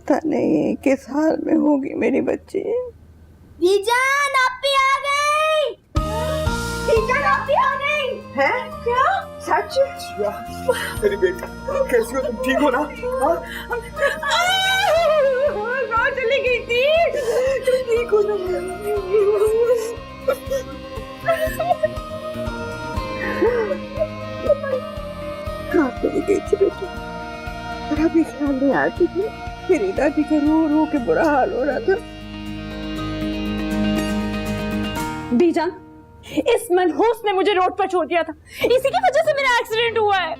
पता नहीं किस हाल में होगी मेरी बच्ची। बीजान आप भी आ गई। बीजान आप भी आ गई हैं? क्या? सच? मेरी बेटी कैसी हो तुम? ठीक हो ना? कहाँ चली गई थी? तुम ठीक हो ना? कहाँ चली गई थी बेटी? तेरा भी ख्याल नहीं आती थी। मेरी दादी का रो रो के बुरा हाल हो रहा था। बीजान, इस मनहूस ने मुझे रोड पर छोड़ दिया था। इसी की वजह से मेरा एक्सीडेंट हुआ है।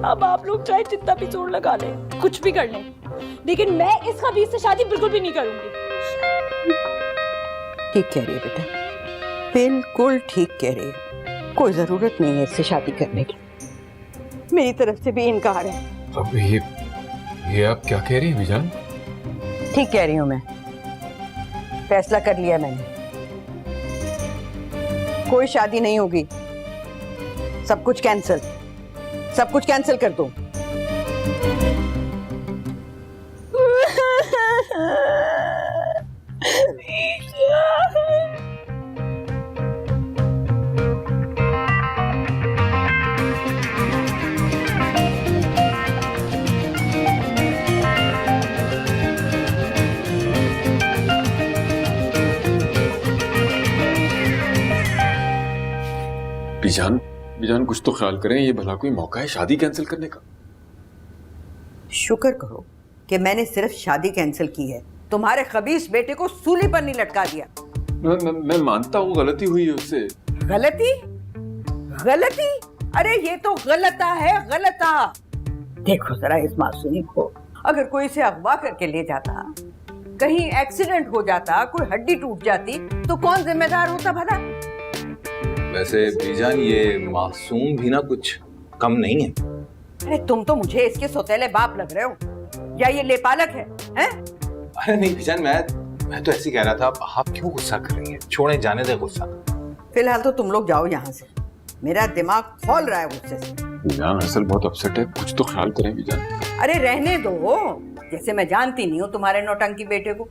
अब आप लोग चाहे जितना भी जोर लगा लें, कुछ भी कर लें, लेकिन मैं इस खबीस से शादी बिल्कुल भी नहीं करूंगी। ठीक कह रही है बेटा, बिल्कुल ठीक कह रही है। कोई जरूरत नहीं है इससे शादी करने की। मेरी तरफ से भी इनकार है। अब ये आप क्या कह रही हैं बीजान? ठीक कह रही हूं मैं। फैसला कर लिया मैंने, कोई शादी नहीं होगी। सब कुछ कैंसिल, सब कुछ कैंसिल कर दो। बीजान कुछ तो ख्याल करें, ये भला कोई मौका है शादी कैंसिल करने का? शुक्र करो कि मैंने सिर्फ शादी कैंसिल की है, तुम्हारे खबीस बेटे को सूली पर नहीं लटका दिया। मैं मानता हूँ गलती हुई है उससे। गलती? गलती? अरे ये तो गलता है, गलता। देखो जरा इस मासूमी को, अगर कोई इसे अगवा करके ले जाता, कहीं एक्सीडेंट हो जाता, कोई हड्डी टूट जाती, तो कौन जिम्मेदार होता भला? वैसे बीजान ये मासूम भी ना कुछ कम नहीं है। अरे तुम तो मुझे इसके सौतेले बाप लग रहे हो, या ये लेपालक है, हैं? अरे नहीं बीजान, मैं तो ऐसे कह रहा था। आप क्यों गुस्सा कर रही हैं? छोड़े, जाने दे गुस्सा। फिलहाल तो तुम लोग जाओ यहाँ से, मेरा दिमाग खोल रहा है गुस्से से। बीजान असल बहुत अपसेट है, कुछ तो ख्याल करें बीजान। अरे रहने दो, जैसे मैं जानती नहीं हूँ तुम्हारे नौटंकी बेटे को।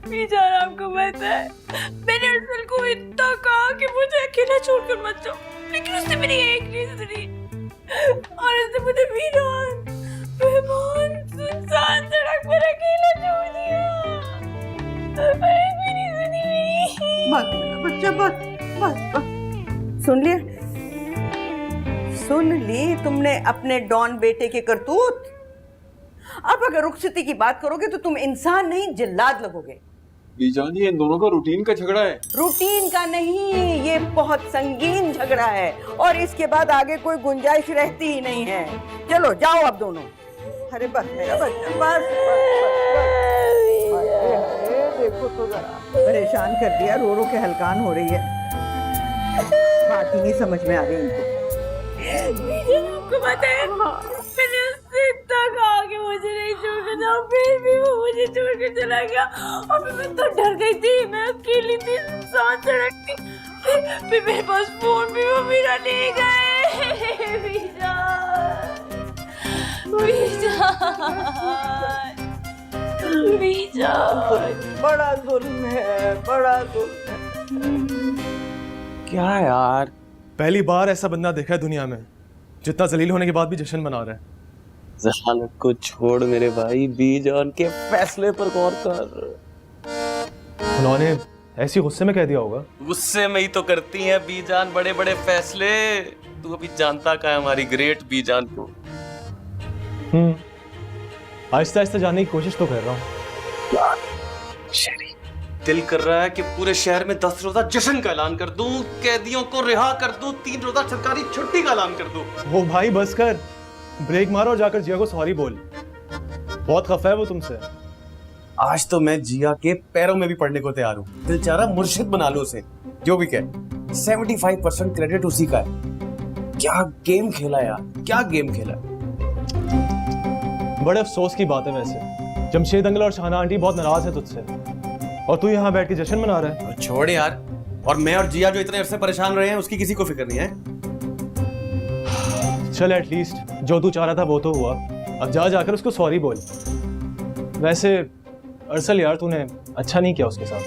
बीजान आपको पता है, मैंने अरसल को इतना कहा कि मुझे अकेला छोड़कर मत जाओ, लेकिन उसने मेरी एक नहीं सुनी और उसने मुझे वीरान बेमान सुनसान सड़क पर अकेला छोड़ दिया। अरे मेरी सुनी मेरी। बस बच्चा, बस। सुन लिया? सुन ली तुमने अपने डॉन बेटे के करतूत? अब अगर रुखसती की बात करोगे तो तुम इंसान नहीं जिल्लाद लगोगे। बीजान ये इन दोनों का रूटीन का झगड़ा है। रूटीन का नहीं, ये बहुत संगीन झगड़ा है और इसके बाद आगे कोई गुंजाइश रहती ही नहीं है। चलो जाओ अब दोनों। अरे बस मेरा बच्चा, बस देखो तो जरा, परेशान कर दिया, रो रो के हलकान हो रही है। बात ही नहीं समझ में आ रही इनको। आपको पता है, मैंने उससे इतना कहा कि मुझे नहीं छोड़कर जाओ, फिर भी वो मुझे छोड़कर चला गया और मैं तो डर गई थी। मैं अकेली थी, सुनसान सड़क थी, फिर मेरे पास फोन भी वो मेरा ले गए। बीजान, बड़ा जुल्म है, बड़ा जुल्म है। क्या यार, पहली बार ऐसा बंदा देखा है दुनिया में जितना जलील होने के बाद भी जश्न मना रहा है। जहालत को छोड़ मेरे भाई, बीजान के फैसले पर गौर कर। उन्होंने ऐसी गुस्से में कह दिया होगा। गुस्से में ही तो करती हैं बीजान बड़े बड़े फैसले। तू अभी जानता का है हमारी ग्रेट बीजान को। आहिस्ता आहिस्ता जानने की कोशिश तो कर रहा हूँ। दिल कर रहा है कि पूरे शहर में 10 रोजा जश्न का ऐलान कर दूं, कैदियों को रिहा कर दूं, 3 रोजा सरकारी छुट्टी का ऐलान कर दूं। वो भाई बस कर, ब्रेक मारो और जाकर जिया को सॉरी बोल। बहुत खफा है वो तुमसे। आज तो मैं जिया के पैरों में भी पड़ने को तैयार हूँ। दिल चाह रहा मुर्शिद बना लो उसे, जो भी कहे। 75% क्रेडिट उसी का है। क्या गेम खेला यार, क्या गेम खेला। बड़े अफसोस की बात है वैसे, जमशेद अंकल और शाहना आंटी बहुत नाराज है तुझसे, और तू यहाँ बैठ के जश्न मना रहा है। छोड़ यार, और मैं और जिया जो इतने अरसे परेशान रहे हैं उसकी किसी को फिक्र नहीं है। चल एटलीस्ट जो तू चाह रहा था वो तो हुआ, अब जा जाकर उसको सॉरी बोल। वैसे अरसल यार तूने अच्छा नहीं किया उसके साथ।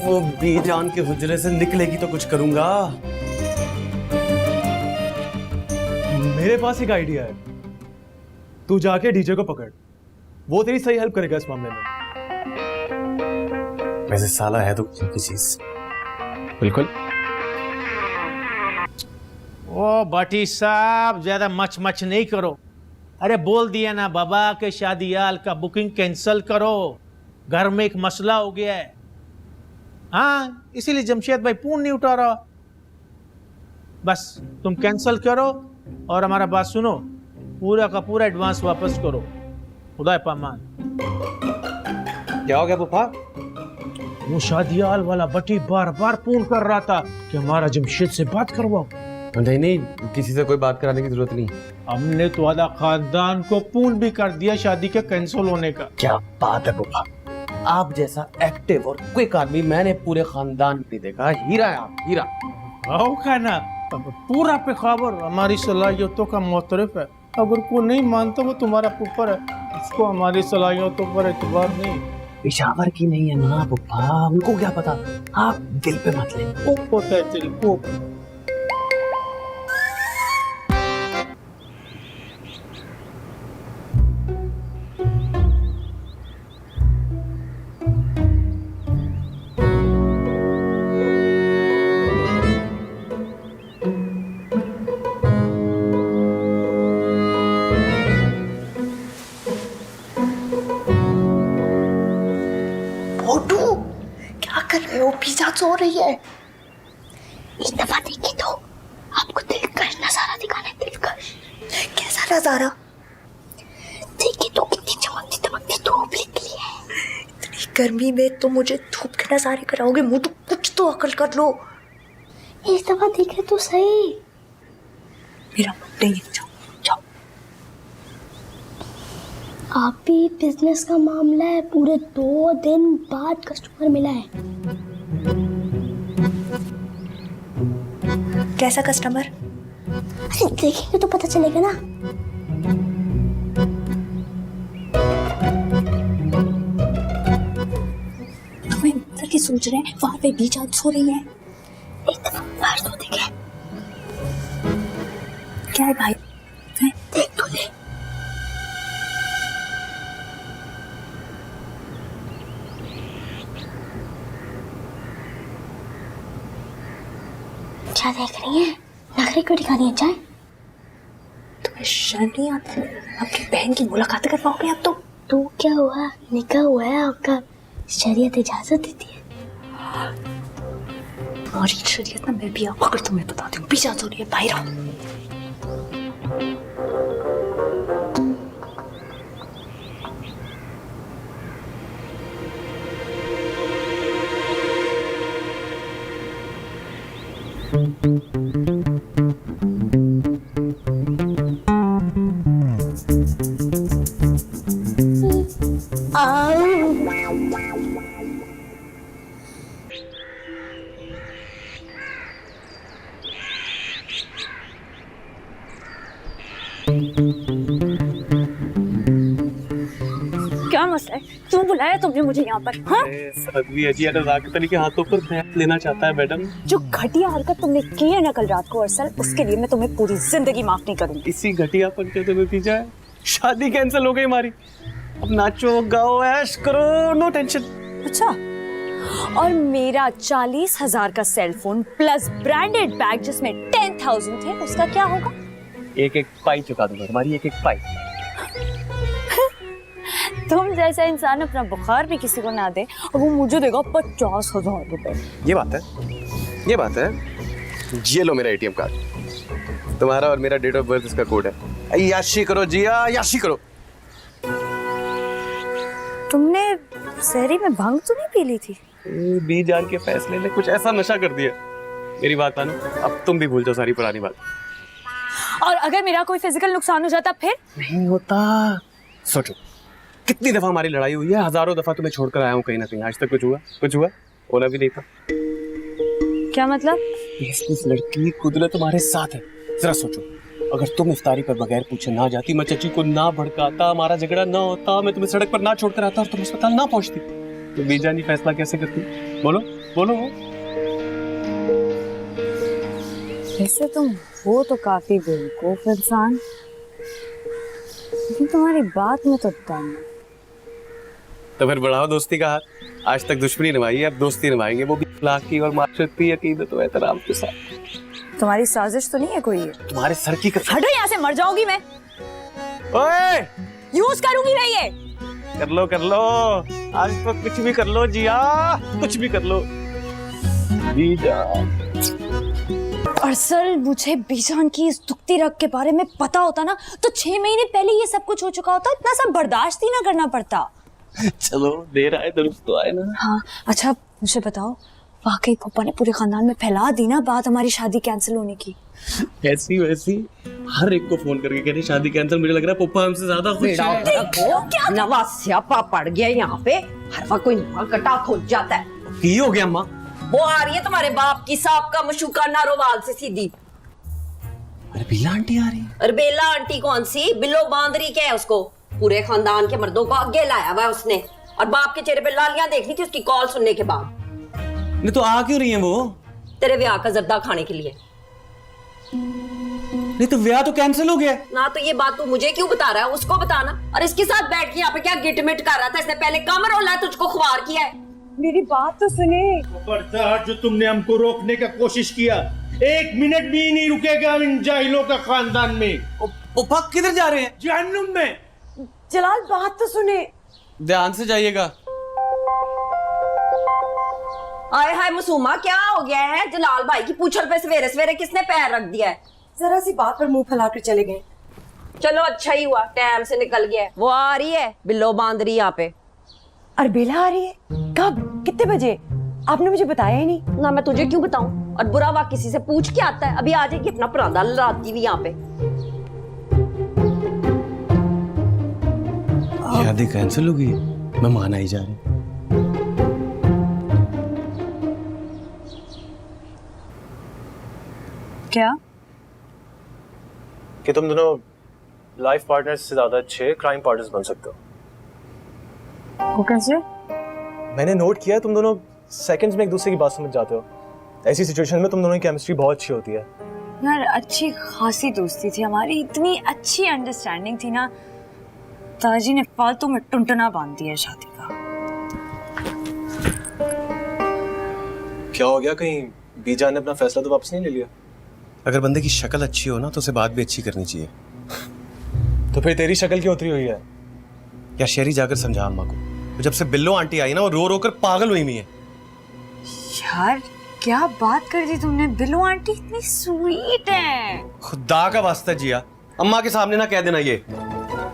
वो बीजान के हुजरे से निकलेगी तो कुछ करूंगा। मेरे पास एक आइडिया है, तू जाके डीजे को पकड़, वो तेरी सही हेल्प करेगा इस मामले में। वैसे साला है तो की चीज। बिल्कुल। ओ भट्टी साहब, ज्यादा मच नहीं करो। अरे बोल दिया ना बाबा के शादी हाल का बुकिंग कैंसिल करो, घर में एक मसला हो गया है। हाँ, इसीलिए जमशेद भाई फोन नहीं उठा रहा। बस तुम कैंसिल करो और हमारा बात सुनो, पूरा का पूरा एडवांस वापस करो। खुदा पामान। क्या हो गया पप्पा? वो शादी हाल वाला भट्टी बार बार फोन कर रहा था कि हमारा जमशेद से बात करवाओ। नहीं, किसी से कोई बात कराने की जरूरत नहीं। हमने तो आधा खानदान को फोन भी कर दिया शादी के कैंसिल होने का। क्या बात है पप्पा, आप जैसा एक्टिव और क्विक आदमी मैंने पूरे खानदान में देखा। हीरा है आप, हीरा। आओ खाना पूरा पे खबर हमारी सलाहियतों का मोतरफ है। अगर कोई नहीं मानता वो तुम्हारा ऊपर है, उसको हमारी सलाहियतों पर एतबार नहीं। पेशावर की नहीं है ना पप्पा, उनको क्या पता। आप दिल पे मत ले। होता है दिल को। पिज़्ज़ा सो रही है। एक दफा देखे तो आपको दिलकश नजारा दिखाना है। दिलकश कैसा नजारा? देखे तो कितनी चमकती चमकती धूप निकली है। इतनी गर्मी में तो मुझे धूप के नजारे कराओगे? मुझे तो कुछ तो अकल कर लो। एक दफा देखे तो सही। मेरा मन नहीं है, जाओ। आप भी बिजनेस का मामला है, पूरे 2 दिन बाद कस्टमर मिला है। कैसा कस्टमर? अरे देखेंगे तो पता चलेगा ना। तुम्हें अंदर की सोच रहे हैं, वहां पे बीच हाथ सो रही है। एक दफा बाहर तो देखे। क्या है भाई? देख तो ले। क्या देख रही है? नखरे क्यों दिखा रही है? चाय तुम्हें शर्म नहीं आती? आपकी बहन की मुलाकात करवाओगे आप तो क्या हुआ? निकाह हुआ है आपका, शरीयत इजाजत देती है। और शरीयत में मैं भी आपको अगर तुम्हें बताती हूँ, पीछा हो रही है, बाहर आओ। क्या मसला है? क्यों बुलाया तुमने मुझे यहाँ पर? हाँ? के हाथों पर बैठ लेना चाहता है मैडम। जो घटिया हरकत तुमने की है ना कल रात को अरसल, उसके लिए मैं तुम्हें पूरी जिंदगी माफ नहीं करूंगी। इसी घटियापन के नतीजा है शादी कैंसिल हो गई हमारी। अब नाचो गाओ ऐश करो, नो टेंशन। अच्छा, और मेरा 40,000 का सेलफोन प्लस ब्रांडेड बैग जिसमें 10,000 थे, उसका क्या होगा? एक पाई चुका दूंगा, हमारी एक पाई। तुम जैसा इंसान अपना बुखार भी किसी को ना दे और वो मुझे देगा 50,000 रुपए। ये बात है। ये लो मेरा एटीएम कार्ड, तुम्हारा और मेरा डेट ऑफ बर्थ इसका कोड है। याशी करो जिया, याशी करो। तुमने शहरी में भंग तो नहीं पी ली थी? बी जान के फैसले ने कुछ ऐसा नशा कर दिया। मेरी बात मानो, अब तुम भी भूल जाओ सारी पुरानी बात। और अगर मेरा कोई फिजिकल नुकसान हो जाता फिर? नहीं होता। सोचो कितनी दफा हमारी लड़ाई हुई है, हजारों दफा तुम्हें छोड़कर आया हूँ कहीं ना कहीं। आज तक कुछ हुआ होना भी नहीं था। क्या मतलब? इस लड़की कुदरत तुम्हारे साथ है। जरा सोचो, अगर तुम इफ्तारी पर बगैर पूछे ना जाती, मैं चाची को ना भड़काता, हमारा झगड़ा ना होता, मैं तुम्हें सड़क पर ना छोड़कर आता और तुम अस्पताल ना पहुंचती, तो बीजानी फैसला कैसे करती? बोलो। वैसे तुम हो तो काफी बेवकूफ इंसान, लेकिन तुम्हारी बात में तो दम है। तो फिर बढ़ाओ दोस्ती का हाथ। आज तक दुश्मनी निभाई है, अब दोस्ती निभाएंगे, वो भी अखलाक की और माशरत की अकीदत और एहतराम के साथ। तुम्हारी साजिश तो नहीं है कोई? तुम्हारे सर की कसम। हटो यहाँ से, मर जाऊंगी मैं। ओए! यूज करूंगी मैं ये। कर लो आज तो कुछ भी कर लो जिया, कुछ भी कर लो। अरसल, मुझे बीजान की इस दुखती रग के बारे में पता होता ना तो 6 महीने पहले ये सब कुछ हो चुका होता, इतना सब बर्दाश्त ही ना करना पड़ता। चलो देर आए दुरुस्त तो आए ना। हाँ अच्छा मुझे बताओ, वाकई पप्पा ने पूरे खानदान में फैला दी ना बात हमारी शादी कैंसिल होने की? ऐसी वैसी हर एक को फोन करके कह रही शादी कैंसिल। मुझे लग रहा है पप्पा हमसे ज्यादा खुश है। नवा स्यापा पड़ गया यहाँ पे, हर वक्त कोई नवा कटा खोज जाता है। की हो गया अम्मा? वो आ रही है तुम्हारे बाप की साहब का मशूका नारोवाल से सीधी। अरे बेला आंटी आ रही है। अरे बेला आंटी कौन सी, बिल्लो बांदरी क्या है उसको? पूरे खानदान के मर्दों को आगे लाया हुआ है उसने, और बाप के चेहरे पे लालियां देखनी थी उसकी कॉल सुनने के बाद। नहीं तो आ क्यों रही है वो? तेरे ब्याह का जर्दा खाने के लिए। नहीं तो ब्याह तो कैंसिल हो गया ना, तो ये बात तू मुझे क्यों बता रहा है, उसको बताना। और इसके साथ बैठ के यहाँ पे क्या गिटमिट कर रहा था? इसने पहले कम रोला है, तुझको खुआर किया है। मेरी बात तो सुने। खबरदार, जो तुमने हमको रोकने का कोशिश किया, 1 मिनट भी नहीं रुकेगा इन जाहिलों का खानदान में। पप्पा किधर जा रहे हैं? जहन्नुम में। जलाल बात तो सुने। ध्यान से जाइएगा। आए हाय मसूमा, क्या हो गया है? जलाल भाई की पूछल पे सवेरे सवेरे किसने पैर रख दिया है? जरा सी बात पर मुंह फैलाकर चले गए। चलो अच्छा ही हुआ, टाइम से निकल गया। वो आ रही है बिल्लो बांदरी यहाँ पे। और बेला आ रही है? कब, कितने बजे? आपने मुझे बताया ही नहीं। ना मैं तुझे क्यों बताऊं, और बुरा वाक किसी से पूछ के आता है। अभी आ जाएगी अपना परांदा लड़ाती हुई यहाँ पे। शादी कैंसिल हो गई, मेहमान आई जा रहे। क्या? कि तुम दोनों लाइफ पार्टनर्स से ज्यादा अच्छे क्राइम पार्टनर्स बन सकते हो। वो कैसे? मैंने नोट किया तुम दोनों सेकंड्स में एक दूसरे की बात समझ जाते हो। ऐसी सिचुएशन में तुम दोनों की केमिस्ट्री बहुत अच्छी होती है। यार अच्छी खासी दोस्ती थी हमारी, इतनी अच्छी अंडरस्टैंडिंग थी ना, ताजी ने फालतू में टुनटुना बांध दिया शादी का। क्या हो गया, कहीं बीजा ने अपना फैसला तो वापस नहीं ले लिया? अगर बंदे की शक्ल अच्छी हो ना तो उसे बात भी अच्छी करनी चाहिए। तो फिर तेरी शक्ल क्यों उतरी हुई है? या शेरी जाकर समझा अम्मा को, तो जब से बिल्लो आंटी आई ना वो रो रो कर पागल हुई हुई है। यार क्या बात कर दी तुमने, बिल्लो आंटी इतनी स्वीट है। खुदा का वास्ता जिया, अम्मा के सामने ना कह देना ये।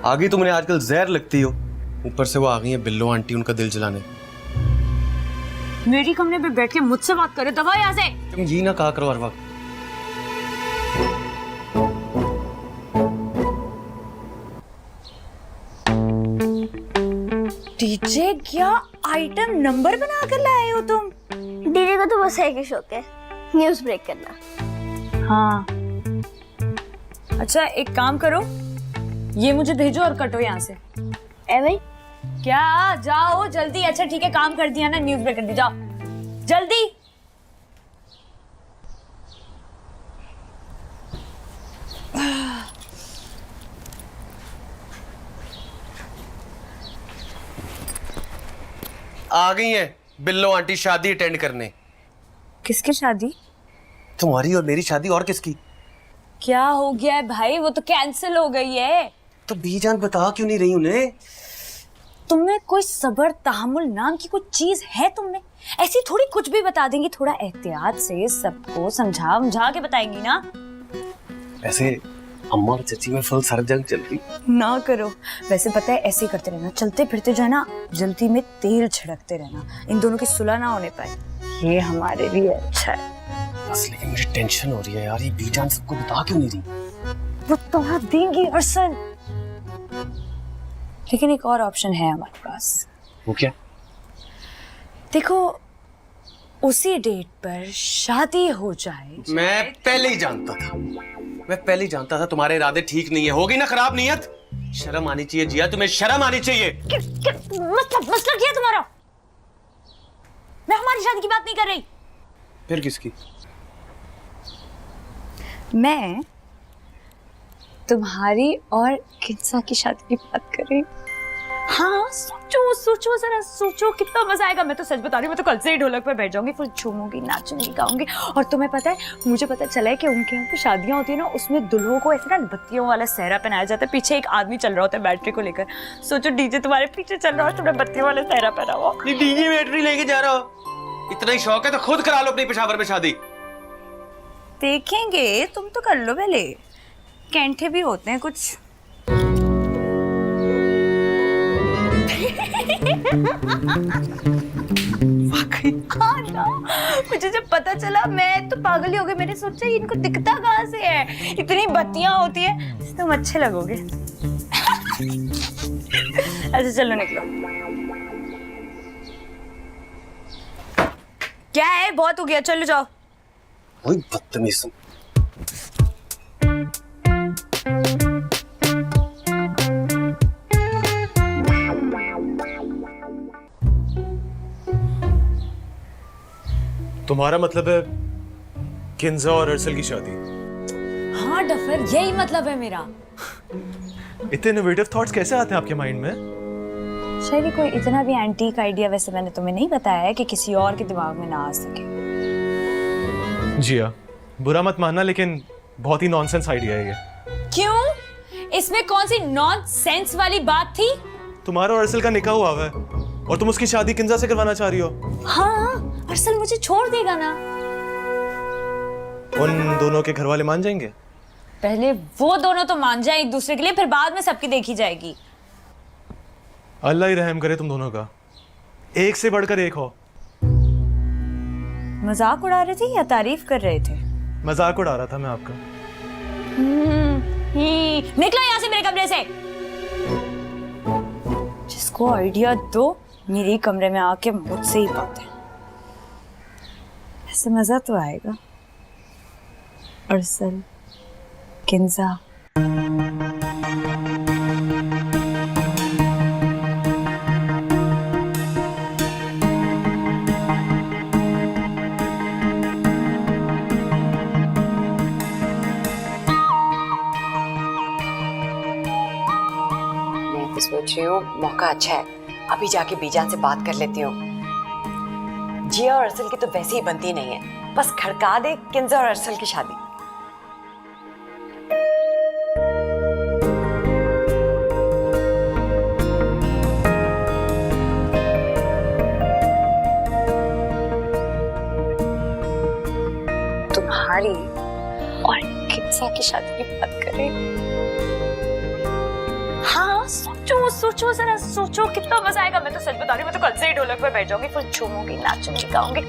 आगे तुमने आजकल जहर लगती हो, ऊपर से वो आ गई है बिल्लो आंटी उनका दिल जलाने। मेरी कमरे पे बैठ के मुझसे बात करे, दबा यहाँ से। तुम ये ना कहा करो हर वक्त। डीजे क्या आइटम नंबर बना कर लाए हो तुम? डीजे को तो बस एक ही शौक है, न्यूज़ ब्रेक करना। हाँ अच्छा एक काम करो, ये मुझे भेजो और कटो यहाँ से। ए भाई क्या, जाओ जल्दी। अच्छा ठीक है, काम कर दिया ना, न्यूज़ ब्रेक कर दी, जाओ जल्दी। आ गई है बिल्लो आंटी शादी अटेंड करने। किसकी शादी? तुम्हारी और मेरी शादी, और किसकी? क्या हो गया है भाई, वो तो कैंसिल हो गई है। तो बीजान बता क्यों नहीं रही उन्हें? तुम्हें कोई सब्र तहम्मुल नाम की कोई चीज है तुमने? ऐसी थोड़ी कुछ भी बता देंगी, थोड़ा एहतियात से सबको समझा के बताएंगी ना। ऐसे अम्मा और चची में फुल सर जंग चल रही। ना करो। वैसे पता है ऐसे ही करते रहना, चलते फिरते जो है ना जल्दी में तेल छिड़कते रहना, इन दोनों की सुलह ना होने पाए, ये हमारे लिए अच्छा है। बस लेकिन मुझे टेंशन हो रही है यार, ये बीजान सबको बता क्यों नहीं रही? वो बता देंगी अरसल, लेकिन एक और ऑप्शन है हमारे पास। वो क्या? देखो उसी डेट पर शादी हो जाए। मैं पहले ही जानता था, मैं पहले ही जानता था तुम्हारे इरादे ठीक नहीं है। होगी ना खराब नीयत? शर्म आनी चाहिए जिया, तुम्हें शर्म आनी चाहिए। मसला क्या है तुम्हारा? मैं हमारी शादी की बात नहीं कर रही। फिर किसकी? मैं तुम्हारी और किन्सा की शादी की बात कर रही। हाँ सोचो जरा सोचो, कितना मजा आएगा। मैं तो सच बता रही हूँ, मैं तो कल से ही ढोलक पर बैठ जाऊंगी, फिर झूमूंगी, नाचूंगी, गाऊंगी। और तुम्हें पता है, मुझे पता चला है कि उनके यहाँ पे शादियां होती है ना, उसमें दुल्हों को ऐसे ना बत्तियों वाला सहरा पहनाया जाता है, पीछे एक आदमी चल रहा होता है बैटरी को लेकर। सोचो डीजे तुम्हारे पीछे चल रहा है, तुमने बत्तियों वाला सहरा पहना हुआ। डीजे बैटरी लेके जा रहा हो? इतना ही शौक है तो खुद करा लो अपनी पेशावर में शादी। देखेंगे, तुम तो कर लो पहले। कैंठे भी होते हैं कुछ। हाँ ना, मुझे जब पता चला मैं तो पागल ही हो गई। मैंने सोचा इनको दिखता कहाँ से है, इतनी बत्तियां होती है, तुम अच्छे लगोगे। अच्छा चलो निकलो। क्या है, बहुत हो गया, चलो जाओ। वही बदतमीज। तुम्हारा मतलब है किन्जा और अरसल की शादी? हाँ डफर, यही मतलब है मेरा। इतने इनोवेटिव थॉट्स कैसे आते हैं आपके माइंड में? शायद कोई इतना भी एंटीक आइडिया वैसे मैंने तुम्हें नहीं बताया है कि किसी और के दिमाग में ना आ सके। जिया, बुरा मत मानना, लेकिन बहुत ही नॉनसेंस आइडिया है ये। क्यों? इसमें कौन सी नॉनसेंस वाली बात थी? तुम्हारा और अरसल का निकाह हुआ है और तुम उसकी शादी किन्जा से करवाना चाह रही हो। हाँ, अरसल मुझे छोड़ देगा ना? उन दोनों के घर वाले मान जाएंगे? पहले वो दोनों तो मान जाए एक दूसरे के लिए, फिर बाद में सबकी देखी जाएगी। अल्लाह ही रहम करे तुम दोनों का, एक से बढ़कर एक हो। मजाक उड़ा रहे थे या तारीफ कर रहे थे? मजाक उड़ा रहा था मैं आपका। निकलो यहाँ से मेरे कमरे से। जिसको आइडिया दो मेरे कमरे में आके मुझसे ही बात है। ऐसे मजा तो आएगा। अरसल, किन्जा, सोच रही हूँ मौका अच्छा है, अभी जाके बीजान से बात कर लेती हूँ। जिया और अरसल की तो वैसे ही बनती नहीं है, बस खड़का दे किन्जा और अरसल की शादी। तुम्हारी और किन्जा की शादी की बात करें। हाँ सोचो जरा सोचो, कितना मजा आएगा। मैं तो सच बता रही हूँ, मैं तो कल से ही ढोलक पर बैठ जाऊंगी, फिर झूमूंगी, नाचूंगी, गाऊंगी।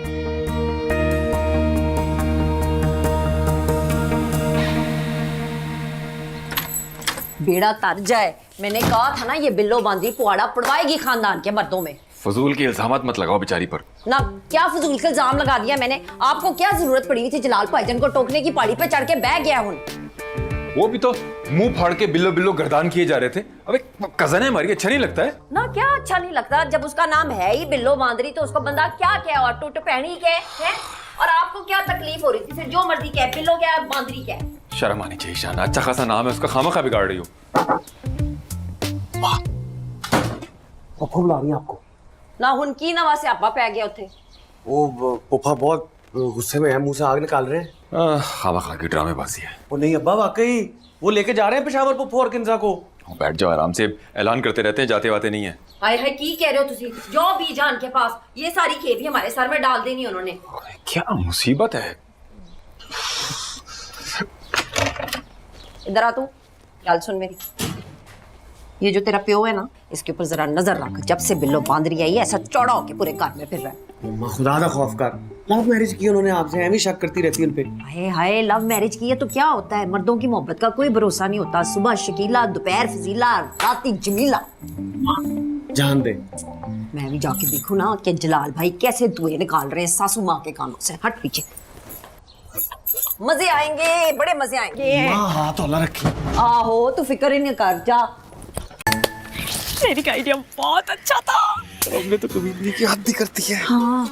बेड़ा तर जाए, मैंने कहा था ना ये बिल्लो बांधी पुआड़ा पड़वाएगी खानदान के मर्दों में। फजूल के इल्जामात मत लगाओ बेचारी पर। ना क्या फजूल के इल्जाम लगा दिया मैंने? आपको क्या जरूरत पड़ी हुई थी जलाल भाईजान को टोकने की? पहाड़ी पे चढ़ के बह गया हूँ। वो भी तो मुंह फाड़ के बिल्लो बिल्लो गर्दान किए जा रहे थे। अबे कजन है हमारी, अच्छा नहीं लगता है ना? क्या अच्छा नहीं लगता? जब उसका नाम है ही बिल्लो बांदरी तो उसको बंदा क्या क्या और टूट पहनी के है? और आपको क्या तकलीफ हो रही थी? फिर जो मर्जी क्या, बिल्लो क्या बांदरी क्या? शर्म आनी चाहिए शान, अच्छा खासा नाम है उसका, खामखा बिगाड़ रही हो। पप्पा बुला रही है आपको। ना उनकी ना वहां से आपा पै गया उथे। वो पप्पा बहुत गुस्से में है, मुंह से आग निकाल रहे हैं। खामखा की ड्रामेबाजी है। वो नहीं अब्बा, वाकई वो लेके जा रहे हैं पेशावर पप्पू और किन्जा को। बैठ जाओ आराम से, ऐलान करते रहते हैं, जाते वाते नहीं है। हाय हाय की कह रहे हो तुसी? जो बीजान के पास ये सारी खेती हमारे सर में डाल देनी उन्होंने। क्या मुसीबत है। इधर आ तू, गल सुन मेरी। ये जो तेरा प्यो है ना, इसके ऊपर जरा नजर रख। जब से बिल्लो बांदरी आई है ऐसा चौड़ा होके पूरे घर में फिर रहा है। अम्मा खुदा दा खौफ कर, लव मैरिज की उन्होंने आपसे, ऐਵੇਂ शक करती रहती है उन पे। हाय हाय, लव मैरिज की है तो क्या होता है? मर्दों की मोहब्बत का कोई भरोसा नहीं होता। सुबह शकीला, दोपहर फजीला, राती जमीला। जान दे। मैं भी जाके देखूं ना कि जलाल भाई कैसे धुएं निकाल रहे हैं सासू माँ के कानों से। हट पीछे। मजे आएंगे, बड़े मजे आएंगे। माँ हाथ हौला रखी। आहो, तू फिक्र ही नहीं कर, जा। मेरी का आइडिया बहुत अच्छा था। हमने तो कभी नहीं की हद ही करती है। हाँ,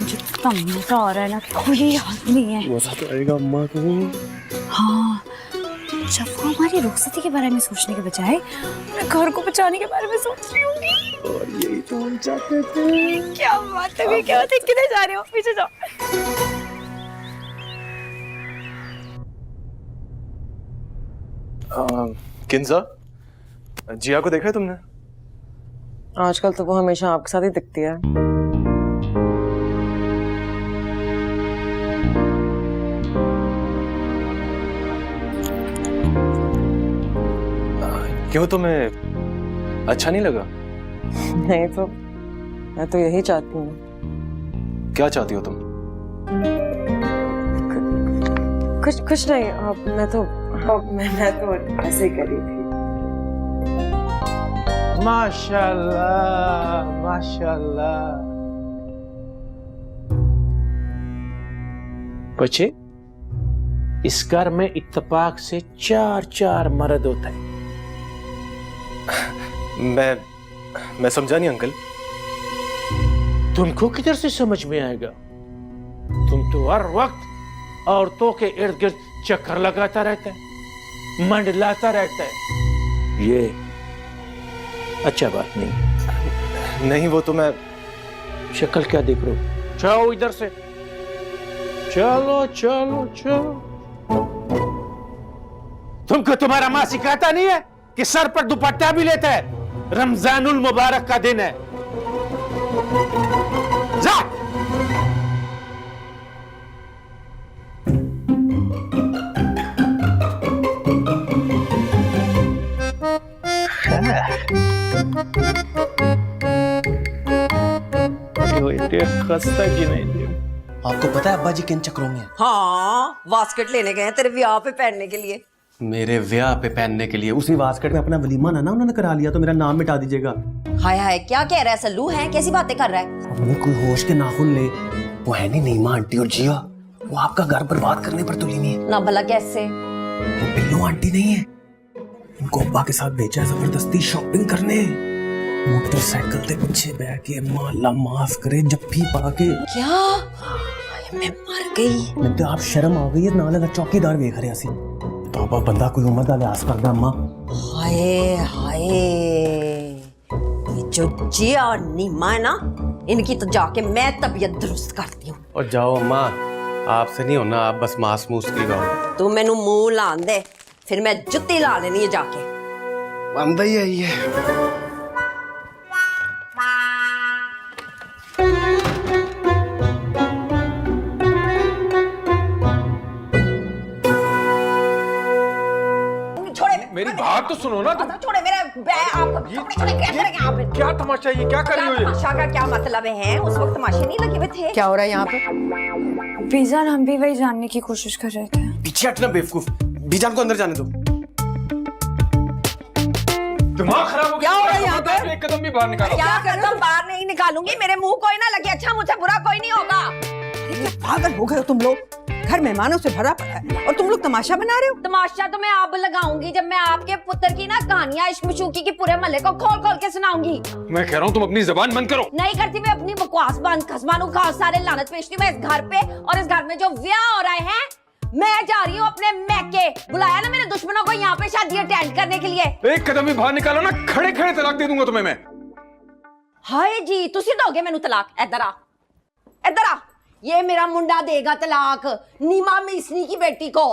मुझे तमन्ना सा हो रहा है ना, कोई याद नहीं है। मजा तो आएगा अम्मा को। हाँ, जब वो हमारी रुखसती के बारे में सोचने के बजाय मैं घर को बचाने के बारे में सोच रही होंगी। और यही तो हम चाहते थे। क्या बात है, क्या बात है, किधर जा रहे हो? पीछे जाओ। किंजा, जिया को देखा है तुमने? आजकल तो वो हमेशा आपके साथ ही दिखती है। क्यों, तुम्हें अच्छा नहीं लगा? नहीं तो मैं तो यही चाहती हूँ। क्या चाहती हो तुम? कुछ नहीं। मैं तो ऐसे ही कर रही थी। माशाल्लाह माशाल्लाह। बच्चे, इस घर में इत्तेफाक से 4 मर्द होते हैं। मैं समझा नहीं अंकल। तुमको किधर से समझ में आएगा? तुम तो हर वक्त औरतों के इर्द गिर्द चक्कर लगाता रहता है, मंडलाता रहता है। ये अच्छा बात नहीं। नहीं, वो तो मैं शक्ल क्या देख रहे हो? जाओ इधर से, चलो चलो चलो। तुमको तुम्हारा माँ सिखाता नहीं है कि सर पर दुपट्टा भी लेता है? रमजानुल मुबारक का दिन है। जा। खस्ता की नहीं। आपको पता है अब्बा जी किन चक्रों में है? हाँ, बास्केट लेने गए हैं तेरे ब्याह पे पहनने के लिए। मेरे ब्याह पे पहनने के लिए उसी बास्केट में अपना वलीमा ना उन्होंने करा लिया, तो मेरा नाम मिटा दीजिएगा। हाय हाय, क्या कह रहा है सल्लू? है कैसी बातें कर रहा है? अपने कोई होश के नाखून ले। वो है नहीं नीमा आंटी और जिया, वो आपका घर बर्बाद करने पर तुली नहीं है। ना भला कैसे? वो बिल्लू आंटी नहीं है, उनको अब्बा के साथ भेजा है जबरदस्ती शॉपिंग करने। मोटरसाइकिल पे पीछे बैठ के अल्लाह माफ करे जफ्फी पा के। क्या? मैं मर गई। मैं तो आप शर्म आ गई है, ना लगा चौकीदार देख रहे सी। तो बंदा कोई उम्र का लिहाज करदा अम्मा। हाय हाय, ये जो जिया और नीमा है ना, इनकी तो जाके मैं तबीयत दुरुस्त करती हूँ। और जाओ अम्मा, आपसे नहीं होना, आप बस मांस मूस की गाओ। तू मैनू मुंह लान दे, फिर मैं जुत्ती ला लेनी है जाके। बंदा ही आई है। मेरी बात तो सुनो ना तुम। छोड़े मेरे क्या तमाशा, ये क्या कर रही हो? तमाशा का क्या मतलब है? उस वक्त तमाशे नहीं लगे हुए थे? क्या हो रहा है यहाँ पे? बीजान, हम भी वही जानने की कोशिश कर रहे थे। पीछे हटना बेवकूफ, बीजान को अंदर जाने दो। दिमाग खराब हो गया। क्या हो रहा है यहाँ पे? एक कदम भी बाहर निकालो। क्या कदम बाहर नहीं निकालूंगी? मेरे मुंह कोई ना लगे। अच्छा, मुझे बुरा कोई नहीं होगा। पागल हो गए हो तुम लोग? घर मेहमानों से भरा पड़ा है और तुम लोग तमाशा बना रहे हो। तमाशा तो मैं अब लगाऊंगी जब मैं आपके पुत्र की ना कहानियां इश्क-मशूकी की पूरे महल्ले को खोल खोल के सुनाऊंगी। मैं कह रहा हूँ तुम अपनी जबान बंद करो। नहीं करती मैं अपनी बकवास बंद। खसमानू खा सारे लानत पेशती मैं इस घर पे, और इस घर में जो ब्याह हो रहे हैं, मैं जा रही हूँ अपने मैके। बुलाया ना मेरे दुश्मनों को यहाँ पे शादी अटेंड करने के लिए। एक कदम भी बाहर निकालो ना, खड़े खड़े तलाक दे दूंगा तुम्हें मैं। हाय जी, तुसी दोगे मैनू तलाक? इधर आ, इधर आ। ये मेरा मुंडा देगा तलाक नीमा मिसनी की बेटी को।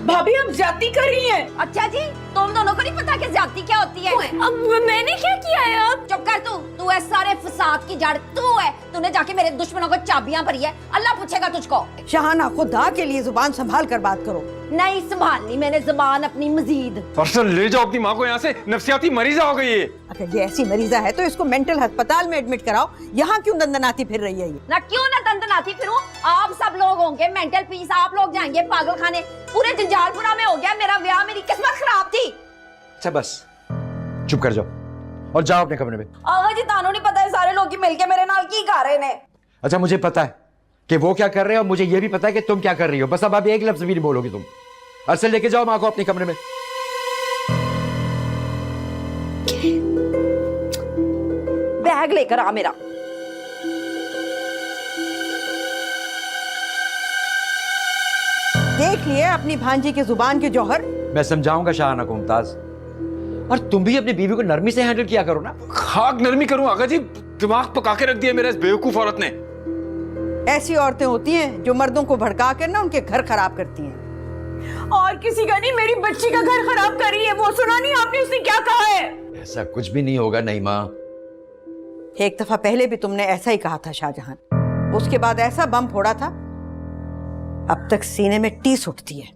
भाभी आप जाती कर रही हैं। अच्छा जी, तुम दोनों को नहीं पता कि ज्यादती क्या होती है? अब मैंने क्या किया है? अब चुप कर तू है सारे फसाद की जड़ तू है। तूने जाके मेरे दुश्मनों को चाबियां भरी है, अल्लाह पूछेगा तुझको। शहाना, खुदा के लिए जुबान संभाल कर बात करो। नहीं संभालनी मैंने जुबान अपनी मजीद। अर्सल ले जाओ अपनी माँ को यहाँ से, नफसियाती मरीजा हो गई है। अगर ये ऐसी मरीजा है तो इसको मेंटल अस्पताल में एडमिट कराओ। यहाँ क्यों दंदनाती फिर रही है ये? ना क्यों ना दंदनाती फिरूं? आप सब लोग होंगे मेंटल पीस, आप लोग जाएंगे पागल खाने। पूरे जंजालपुरा में हो गया मेरा ब्याह, मेरी किस्मत खराब थी। अच्छा बस चुप कर जाओ और जाओ अपने कमरे में। आगा जी तानू नहीं पता है सारे लोग की मिलके मेरे नाल की कर रहे ने। अच्छा मुझे पता है कि वो क्या कर रहे हैं और मुझे ये भी पता है कि तुम क्या कर रही हो। बस अब आप एक लफ्ज भी नहीं बोलोगी तुम। अरसल लेके जाओ माँ को अपने कमरे में। बैग लेकर आ मेरा। देख लिए अपनी भांजी की जुबान के जौहर। मैं समझाऊंगा शाहाना को मुमताज, और तुम भी अपनी बीवी को नरमी से हैंडल किया करो ना। खाक नरमी करूं आगा जी, दिमाग पका के रख दिया मेरा इस बेवकूफ औरत ने। ऐसी औरतें होती हैं जो मर्दों को भड़का कर ना उनके घर खराब करती हैं। और किसी का नहीं, मेरी बच्ची का घर खराब करी है। वो सुना नहीं आपने उसने क्या कहा है? ऐसा कुछ भी नहीं होगा नईमा। एक दफा पहले भी तुमने ऐसा ही कहा था शाहजहां। उसके बाद ऐसा बम फोड़ा था, अब तक सीने में टीस उठती है।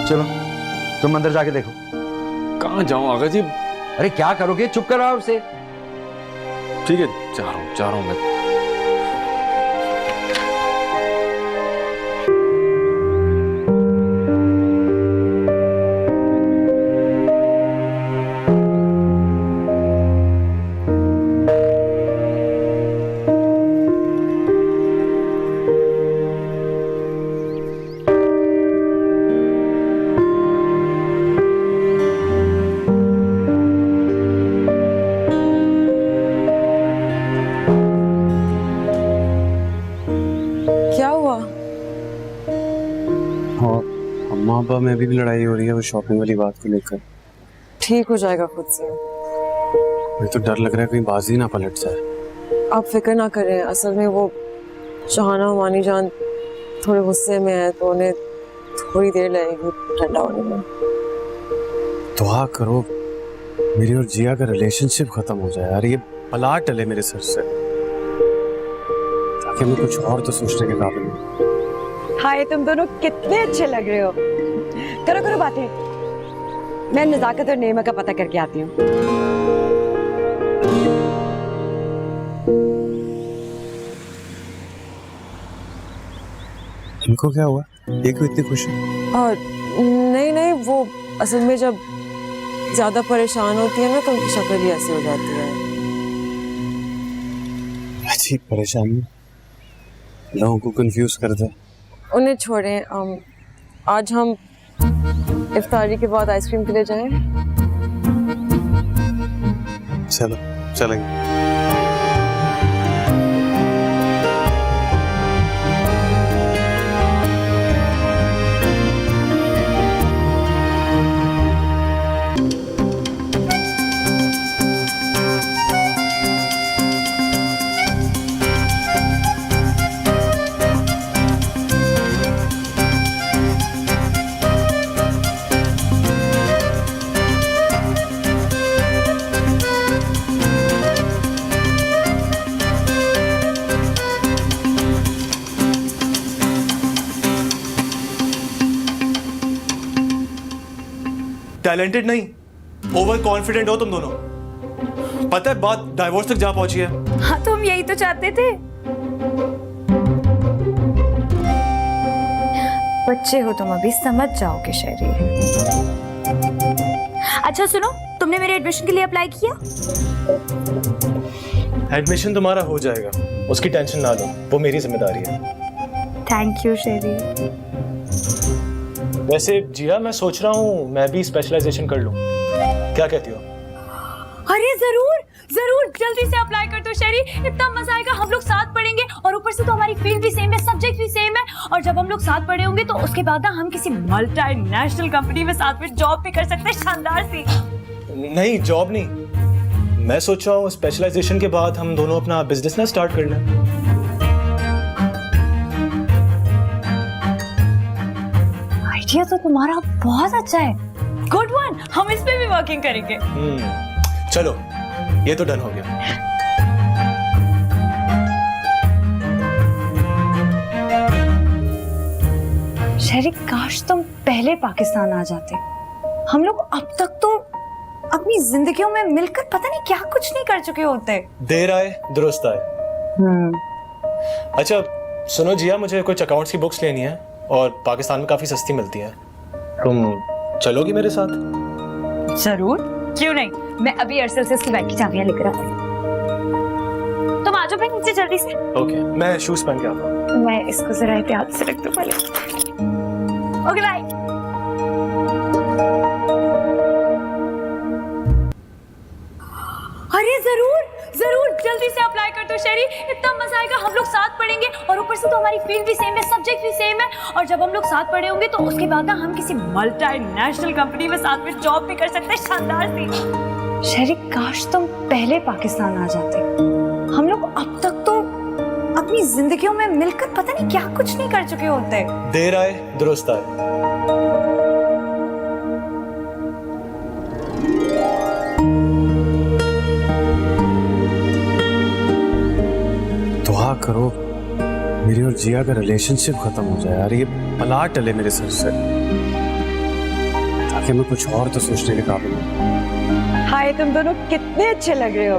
चलो तुम अंदर जाके देखो। कहाँ जाऊं आगा जी? अरे क्या करोगे, चुप कराओ उसे। ठीक है जा रहा हूं मैं। अब्बा में भी लड़ाई हो रही है वो शॉपिंग वाली बात को लेकर। ठीक हो जाएगा खुद से। मुझे तो डर लग रहा है कहीं बाजी ना पलट जाए। आप फिक्र ना करें, असल में वो शहाना मानी जान थोड़े गुस्से में है तो उन्हें थोड़ी देर लगेगी ठंडा होने में। दुआ करो मेरी और जिया का रिलेशनशिप खत्म हो जाए यार, ये बला टले मेरे सर से, ताकि मैं कुछ और तो सोचने के काबिल हूँ। हाय तुम दोनों कितने अच्छे लग रहे हो। करो करो बातें, मैं नजाकत और नेमा का पता करके आती हूँ। इनको क्या हुआ, ये क्यों इतनी खुश है? और नहीं वो असल में जब ज्यादा परेशान होती है ना तो उनकी शक्ल भी ऐसी हो जाती है। अजीब परेशानी, लोगों को कंफ्यूज कर दे। उन्हें छोड़ें, आज हम इफ्तारी के बाद आइसक्रीम के लिए जाएं। चलो चलेंगे। टैलेंटेड नहीं, ओवर कॉन्फिडेंट हो तुम दोनों। पता है बात डाइवोर्स तक जा पहुंची है। हाँ तो हम यही तो चाहते थे। बच्चे हो तुम, अभी समझ जाओगे शहरी। अच्छा सुनो, तुमने मेरे एडमिशन के लिए अप्लाई किया? एडमिशन तुम्हारा हो जाएगा, उसकी टेंशन ना लो, वो मेरी जिम्मेदारी है। थैंक यू शेरी। वैसे जिया मैं सोच रहा हूँ मैं भी स्पेशलाइजेशन कर लूँ, क्या कहती हो? अरे जरूर जरूर, जल्दी से अप्लाई कर दो शेरी, इतना मजा आएगा। हम लोग साथ पढ़ेंगे और ऊपर से तो हमारी फील्ड भी सेम है, सब्जेक्ट भी सेम है। और जब हम लोग साथ पढ़े होंगे तो उसके बाद ना हम किसी मल्टीनेशनल कंपनी में साथ में जॉब भी कर सकते हैं, शानदार सी। नहीं जॉब नहीं, मैं सोच रहा हूँ स्पेशलाइजेशन के बाद हम दोनों अपना बिजनेस ना स्टार्ट कर लें। आइडिया तो तुम्हारा बहुत अच्छा है, गुड वन। हम इस पे भी वर्किंग करेंगे। चलो ये तो डन हो गया। शरीक, काश तुम पहले पाकिस्तान आ जाते। हम लोग अब तक तो अपनी जिंदगियों में मिलकर पता नहीं क्या कुछ नहीं कर चुके होते। देर आए दुरुस्त आए। अच्छा सुनो जिया, मुझे कुछ अकाउंट्स की बुक्स लेनी है और पाकिस्तान में काफी सस्ती मिलती हैं। तुम चलोगी मेरे साथ? जरूर, क्यों नहीं। मैं अभी अरसल से उसकी बाइक की चाबियां लेकर आती हूँ। तुम आ जाओ भाई नीचे जल्दी से। ओके, मैं शूज पहन के आता हूँ। मैं इसको जरा एहतियात से रख दूं पहले। Okay bye. अरे जरूर जरूर, जल्दी से अप्लाई कर दो शेरी, इतना मजा आएगा। हम लोग साथ पढ़ेंगे और ऊपर से तो हमारी फील्ड भी सेम है, सब्जेक्ट भी सेम है। और जब हम लोग साथ पढ़े होंगे तो उसके बाद ना हम किसी मल्टीनेशनल कंपनी में साथ में जॉब भी कर सकते हैं, शानदार सी। शेरी, काश तुम पहले पाकिस्तान आ जाते। हम लोग अब तक तो अपनी जिंदगियों में मिलकर पता नहीं क्या कुछ नहीं कर चुके होते। देर आए दुरुस्त आए। दुआ करो मेरी और जिया का रिलेशनशिप खत्म हो जाए यार, ये बला टले मेरे सर से, ताकि मैं कुछ और तो सोचने के काबिल हूँ। हाय, तुम दोनों कितने अच्छे लग रहे हो।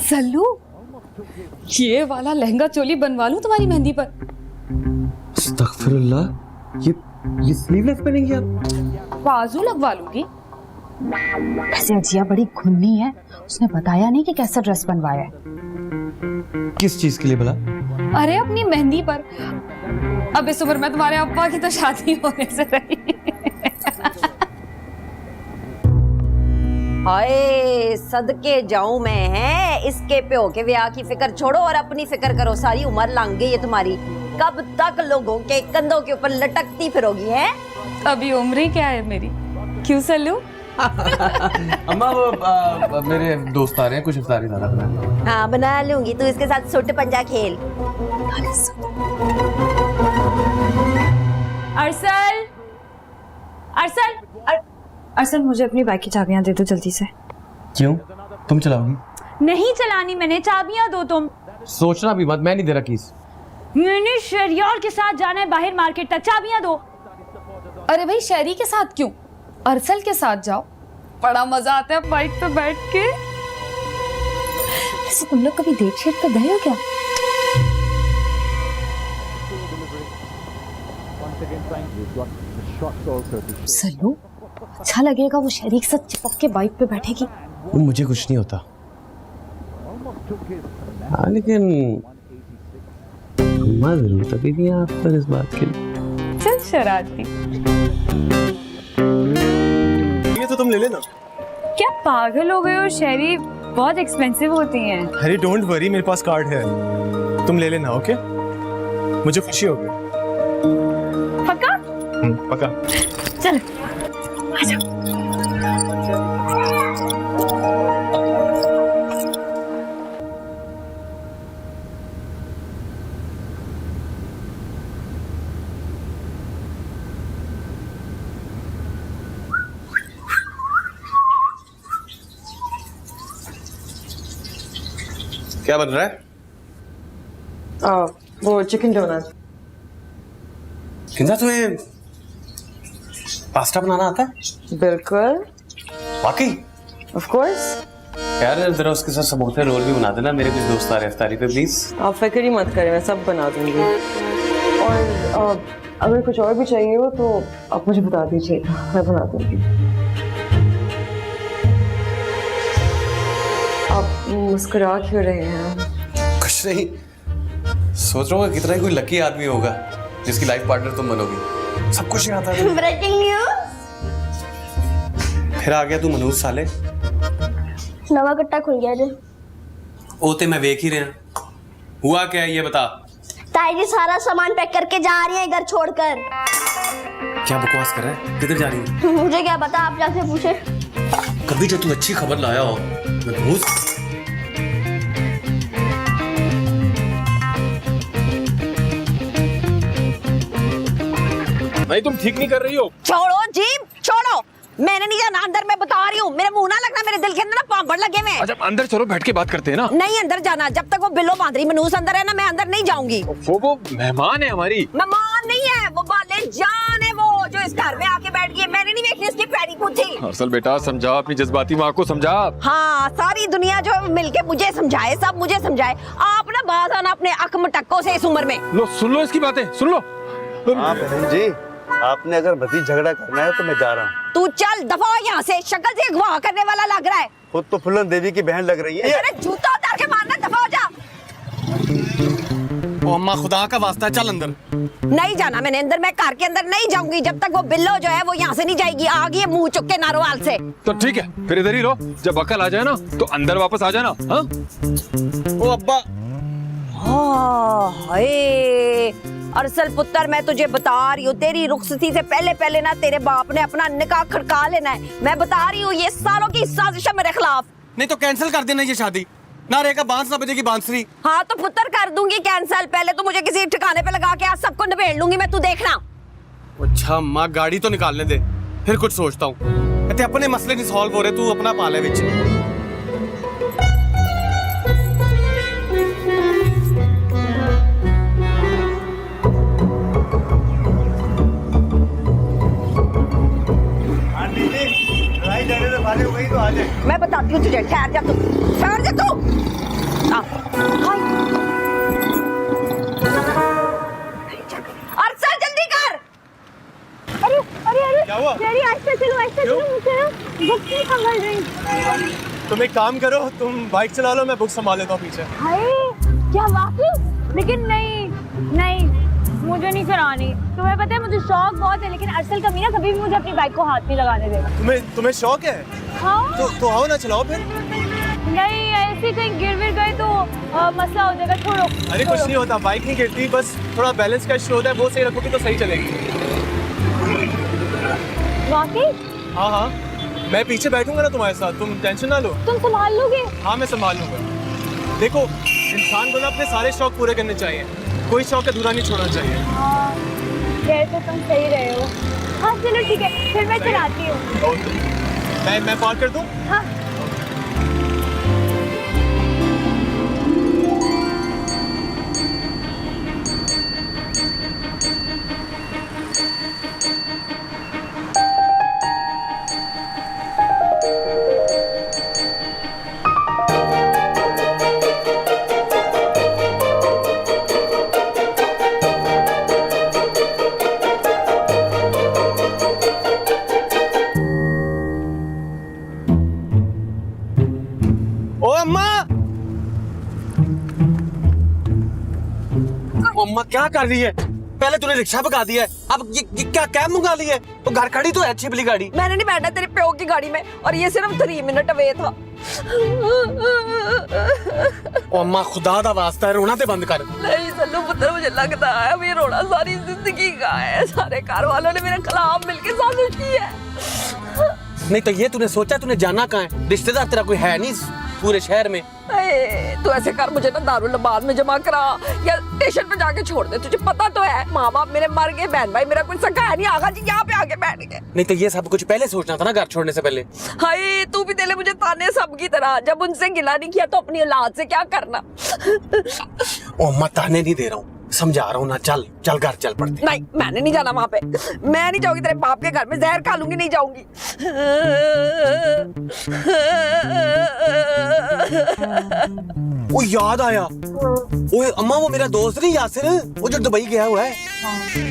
सल्लू, ये वाला लहंगा चोली बनवा लूं तुम्हारी मेहंदी पर? अस्तगफिरुल्लाह, ये स्लीवलेस पहनेंगी आप? बाजू लगवा लूंगी। वैसे जिया बड़ी घुन्नी है, उसने बताया नहीं कि कैसा ड्रेस बनवाया है। किस चीज के लिए भला? अरे अपनी मेहंदी पर। अब इस उम्र में तुम्हारे अब्बा की तो शादी होने से रही। हाय, सदके जाऊं मैं, है इसके प्यो के ब्याह की फिक्र छोड़ो और अपनी फिक्र करो। सारी उम्र लंघ गई है तुम्हारी, कब तक लोगों के कंधों के ऊपर लटकती फिरोगी है? अभी उम्र ही क्या है मेरी, क्यों सल्लू? अम्मा वो मेरे दोस्त आ रहे हैं, कुछ इफ्तारी खाना बनाना। हाँ बना लूंगी, तू इसके साथ सुट पंजा खेल। अरसल, अरसल, अरसल, मुझे अपनी बाइक की चाबियां दे दो जल्दी से। क्यों, तुम चलाओगी? नहीं चलानी मैंने, चाबियां दो तुम। सोचना भी मत, मैं नहीं दे रहा कीज। मैंने शरियार के साथ जाना है बाहर मार्केट तक, चाबियां दो। अरे भाई, शहरी के साथ क्यों, अरसल के साथ जाओ, बड़ा मजा आता है बाइक पे बैठ के। वैसे तुम लोग कभी डेट शेट पे गए हो क्या? सल्लू, अच्छा लगेगा वो शहरी के साथ चिपक के बाइक पे बैठेगी। वो मुझे कुछ नहीं होता। हाँ लेकिन अम्मा जरूर तभी नहीं आप पर इस बात के लिए। चल शरारती। ये तो तुम ले लेना। क्या पागल हो गए हो शहरी, बहुत एक्सपेंसिव होती हैं। अरे डोंट वरी, मेरे पास कार्ड है, तुम ले लेना। ओके, मुझे खुशी होगी। पक्का? पक्का। चल आजा। क्या बन रहा है? वो चिकन डोनट। किंजा, तुम्हें पास्ता बनाना आता है? बिल्कुल, वाकई? Of course. यार जरा उसके साथ समोसे रोल भी बना देना, मेरे कुछ दोस्त आ रहे हैं इफ्तारी पे, प्लीज। आप फिक्र ही मत करें, मैं सब बना दूंगी। और अगर कुछ और भी चाहिए हो तो आप मुझे बता दीजिए, मैं बना दूंगी। आप मुस्कुरा क्यों रहे हैं? कुछ नहीं, सोच रहा हूँ कितना ही कोई लकी आदमी होगा जिसकी लाइफ पार्टनर तुम बनोगी। सब कुछ ही आता है। Breaking news. फिर आ गया तू मनूज साले। नवा गट्टा खुल गया जी। ओ ते मैं वेख ही रहा। हुआ क्या है ये बता। ताई जी सारा सामान पैक करके जा रही है घर छोड़कर। क्या बकवास कर रहा है? किधर जा रही है? मुझे क्या पता, आप जाके पूछे। कभी जो तू अच्छी खबर लाया हो मनूज। नहीं तुम ठीक नहीं कर रही हो। छोड़ो जी, छोड़ो। मैंने नहीं जाना अंदर, मैं बता रही हूँ। मेरे मुंह ना लगना, मेरे दिल के अंदर ना पांपड़ लगे हुए हैं। अच्छा अंदर चलो, बैठ के बात करते हैं ना। नहीं अंदर जाना, जब तक वो बिल्लो बांध रही मनूस अंदर है ना, मैं अंदर नहीं जाऊंगी। वो मेहमान है हमारी। मेहमान नहीं है वो, बाले जान है वो, जो इस घर में आके बैठ गई है। मैंने नहीं देखी इसकी पैरी पूछी। अरसल बेटा समझा, अपनी जज्बाती माँ को समझा। हाँ, सारी दुनिया जो मिलके मुझे समझाए, सब मुझे समझाए। आप ना बात आना अपने अकमटक्कों से इस उम्र में। लो सुन लो इसकी बातें, सुन लो। हाँ बहन जी, आपने अगर मजीद झगड़ा करना है तो मैं जा रहा हूँ। तू चल दफा हो यहाँ से, शक्ल से अगवा करने वाला लग रहा है। खुद तो फुलन देवी की बहन लग रही है। अरे जूता उतार के मारना, दफा हो जा। ओ अम्मा खुदा का वास्ता, चल अंदर। नहीं जाना मैंने अंदर, मैं कार के अंदर नहीं जाऊंगी जब तक वो बिल्लो जो है वो यहाँ से नहीं जाएगी। आ गई है मुंह चुक के नारोवाल से। तो ठीक है, फिर इधर ही रहो। जब अकल आ जाए ना तो अंदर वापस आ जाना। हाँ ओ अब्बा। अरसल पुत्र, मैं तुझे बता रही हूँ, तेरी रुखसती से पहले पहले ना तेरे बाप ने अपना निकाह खड़का लेना है। मैं बता रही हूँ, ये सालों की साजिश है मेरे खिलाफ। नहीं तो कैंसिल कर देना ये शादी। ना रहेगा बांस, ना बजेगी बांसुरी। हाँ तो पुत्र कर दूंगी कैंसिल। पहले तो मुझे किसी ठिकाने पे लगा के आज सबको निबेड़ लूंगी मैं, तू देखना। अच्छा अम्मा, गाड़ी तो निकालने दे, फिर कुछ सोचता हूँ। कहते अपने मसले नहीं सॉल्व हो रहे, तू अपना पाले विच। मैं बताती हूँ तुझे, ठहर जा तू, ठहर जा तू। अरसल जल्दी कर। अरे अरे अरे क्या हुआ? डैडी आहिस्ता चलो, आहिस्ता चलो, मुझे ना बुक नहीं संभल रही। तुम एक काम करो, तुम बाइक चला लो, मैं बुक संभाल लेता हूँ पीछे। हाय क्या वाकई? लेकिन नहीं नहीं, मुझे नहीं चलानी। तुम्हें पता है मुझे शौक बहुत है, लेकिन अरसल कमीना कभी भी मुझे अपनी बाइक को हाथ नहीं लगाने देगा। तुम्हें शौक है? हाँ तो आओ ना, चलाओ फिर। नहीं, ऐसे कहीं गिर विर गए तो मसला हो जाएगा। छोड़ो। अरे कुछ नहीं होता, बाइक नहीं गिरती, बस थोड़ा बैलेंस का इशू होता है, वो सही रखोगी तो सही चलेगी। वाकई? हाँ हाँ, मैं पीछे बैठूंगा ना तुम्हारे साथ, तुम टेंशन ना लो। तुम संभाल लोगे? हाँ मैं संभाल लूंगा। देखो, इंसान को ना अपने सारे शौक पूरे करने चाहिए, कोई शौक अधूरा नहीं छोड़ना चाहिए। हाँ, तो तुम सही रहे हो। हाँ चलो ठीक है, फिर मैं चलाती हूँ। मैं पार्क कर दूँ? हाँ। अम्मा क्या कर रही है? पहले तूने रिक्शा भगा दिया है, अब ये क्या कैब मंगा ली है? तो घर खड़ी तो है अच्छी भली गाड़ी। मैंने नहीं बैठा तेरे प्यो की गाड़ी में, और ये सिर्फ 3 मिनट अवे था। अम्मा खुदा दा वास्ता है, रोना ते बंद कर। नहीं सल्लू पुत्र, मुझे लगता है अब ये रोना सारी जिंदगी का है। सारे घर वालों ने मेरे खिलाफ मिलके साजिश की है। नहीं तो ये तूने सोचा तूने जाना कहाँ है? रिश्तेदार तेरा कोई है नहीं पूरे शहर में। तू ऐसे कर, मुझे ना दारुल में जमा करा या स्टेशन पे जाके छोड़ दे। तुझे पता तो है माँ बाप मेरे मर गए, बहन भाई मेरा कोई सगा है नहीं, आगा जी यहाँ पे आके बैठ गए। नहीं तो ये सब कुछ पहले सोचना था ना, घर छोड़ने से पहले। हाय तू भी दे मुझे ताने सबकी तरह, जब उनसे गिला नहीं किया तो अपनी औलाद से क्या करना। ओ मैं ताने नहीं दे रहा हूँ, समझा रहा हूँ ना। चल चल घर चल पड़ते। नहीं मैंने नहीं जाना वहाँ पे, मैं नहीं जाऊंगी तेरे बाप के घर में, जहर खा लूंगी, नहीं जाऊंगी। वो याद आया, ओए अम्मा वो मेरा दोस्त नहीं यासिर, वो जो दुबई गया हुआ है,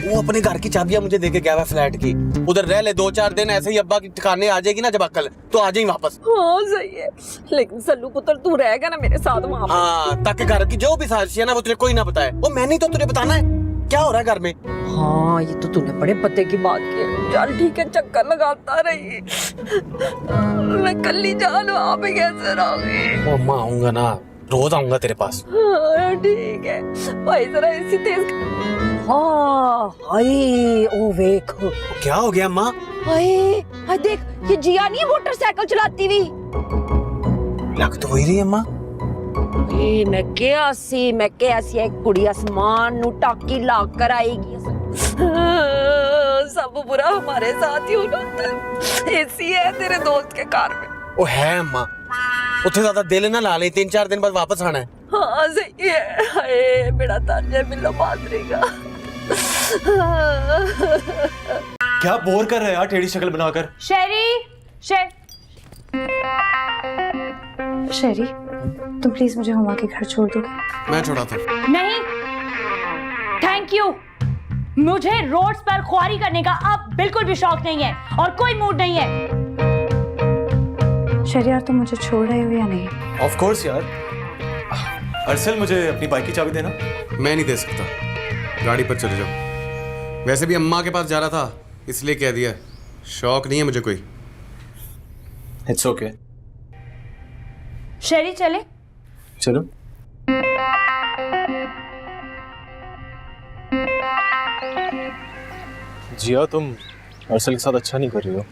वो अपने घर की चाबियां मुझे देके गया हुआ फ्लैट की। उधर रह ले 2-4 दिन, ऐसे ही अब्बा की ठिकाने आ जाएगी ना जब अक्ल, तो आ जाएगी वापस। हाँ सही है, लेकिन सल्लू पुत्र तू रहेगा ना मेरे साथ वहाँ पे? हाँ, ताकि घर की जो भी साजिश है ना वो तुझे कोई ना बताए। वो मैं नहीं तो तुझे बताना है क्या हो रहा है घर में। हाँ ये तो तूने बड़े पते की बात की है। चल ठीक है, चक्कर लगाता रही। मैं कल ही जान वहाँ पे कैसे रहूंगी। अम्मा आऊंगा ना, रोज आऊंगा तेरे पास। हाँ, ठीक है भाई, जरा इसी तेज। हाँ हाय, ओ वेख क्या हो गया अम्मा? हाय हाय, देख ये जिया नहीं है मोटरसाइकिल चलाती हुई। लग तो वही रही है अम्मा। मैं क्या सी एक कुड़ी आसमान नु टाकी ला कर आएगी। सब बुरा हमारे साथ ही होना है। ऐसी है तेरे दोस्त के कार में। वो है अम्मा, उसे ज्यादा दिल ना ला ले, 3-4 दिन बाद वापस आना है। हाँ सही है। हाय बेड़ा ताजा मिलो बादरेगा। क्या बोर कर रहे हैं यार टेढ़ी शक्ल बनाकर? शेरी, तुम प्लीज मुझे हुमा के घर छोड़ दोगे? मैं छोड़ा था। नहीं थैंक यू, मुझे रोड्स पर ख्वारी करने का अब बिल्कुल भी शौक नहीं है और कोई मूड नहीं है। शेरी यार, तुम मुझे छोड़ रहे हो या नहीं? ऑफ कोर्स यार। अरसल, मुझे अपनी बाइक की चाबी देना। मैं नहीं दे सकता, गाड़ी पर चले जाओ। वैसे भी अम्मा के पास जा रहा था, इसलिए कह दिया। शौक नहीं है मुझे कोई। It's okay. शेरी चले? चलो। जिया, तुम अरसल के साथ अच्छा नहीं कर रही हो।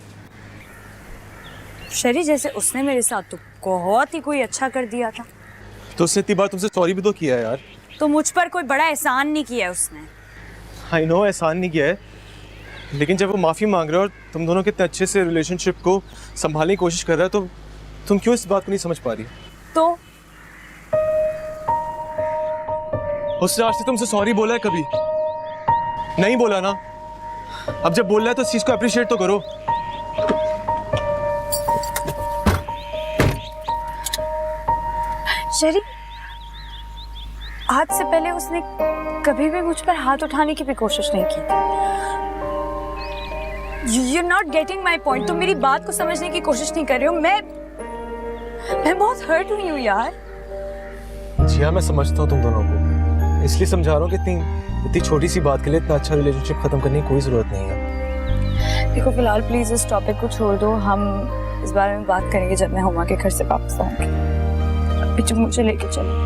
शेरी, जैसे उसने मेरे साथ तो बहुत ही कोई अच्छा कर दिया था। तो उसने इतनी बार तुमसे सॉरी भी तो किया है यार। तो मुझ पर कोई बड़ा एहसान नहीं किया उसने। आई नो एहसान नहीं किया है, लेकिन जब वो माफ़ी मांग रहा है और तुम दोनों के इतने अच्छे से रिलेशनशिप को संभालने की कोशिश कर रहा है, तो तुम क्यों इस बात को नहीं समझ पा रही? तो उसने आज से तुमसे सॉरी बोला है कभी? नहीं बोला ना। अब जब बोल रहा है तो इस चीज को अप्रिशिएट तो करो। शेरी, आज से पहले उसने कभी भी मुझ पर हाथ उठाने की भी कोशिश नहीं की थी। You're not getting my point। तुम मेरी बात को समझने की कोशिश नहीं कर रहे हो। मैं बहुत हर्ट हुई हूँ यार। जिया, मैं समझता हूँ तुम दोनों को, इसलिए समझा रहा हूँ कि इतनी छोटी सी बात के लिए इतना अच्छा रिलेशनशिप खत्म करने की कोई जरूरत नहीं है। देखो, फिलहाल प्लीज इस टॉपिक को छोड़ दो। हम इस बारे में बात करेंगे जब मैं हुमा के घर से वापस आऊंगी। अभी तुम मुझे लेके चलो।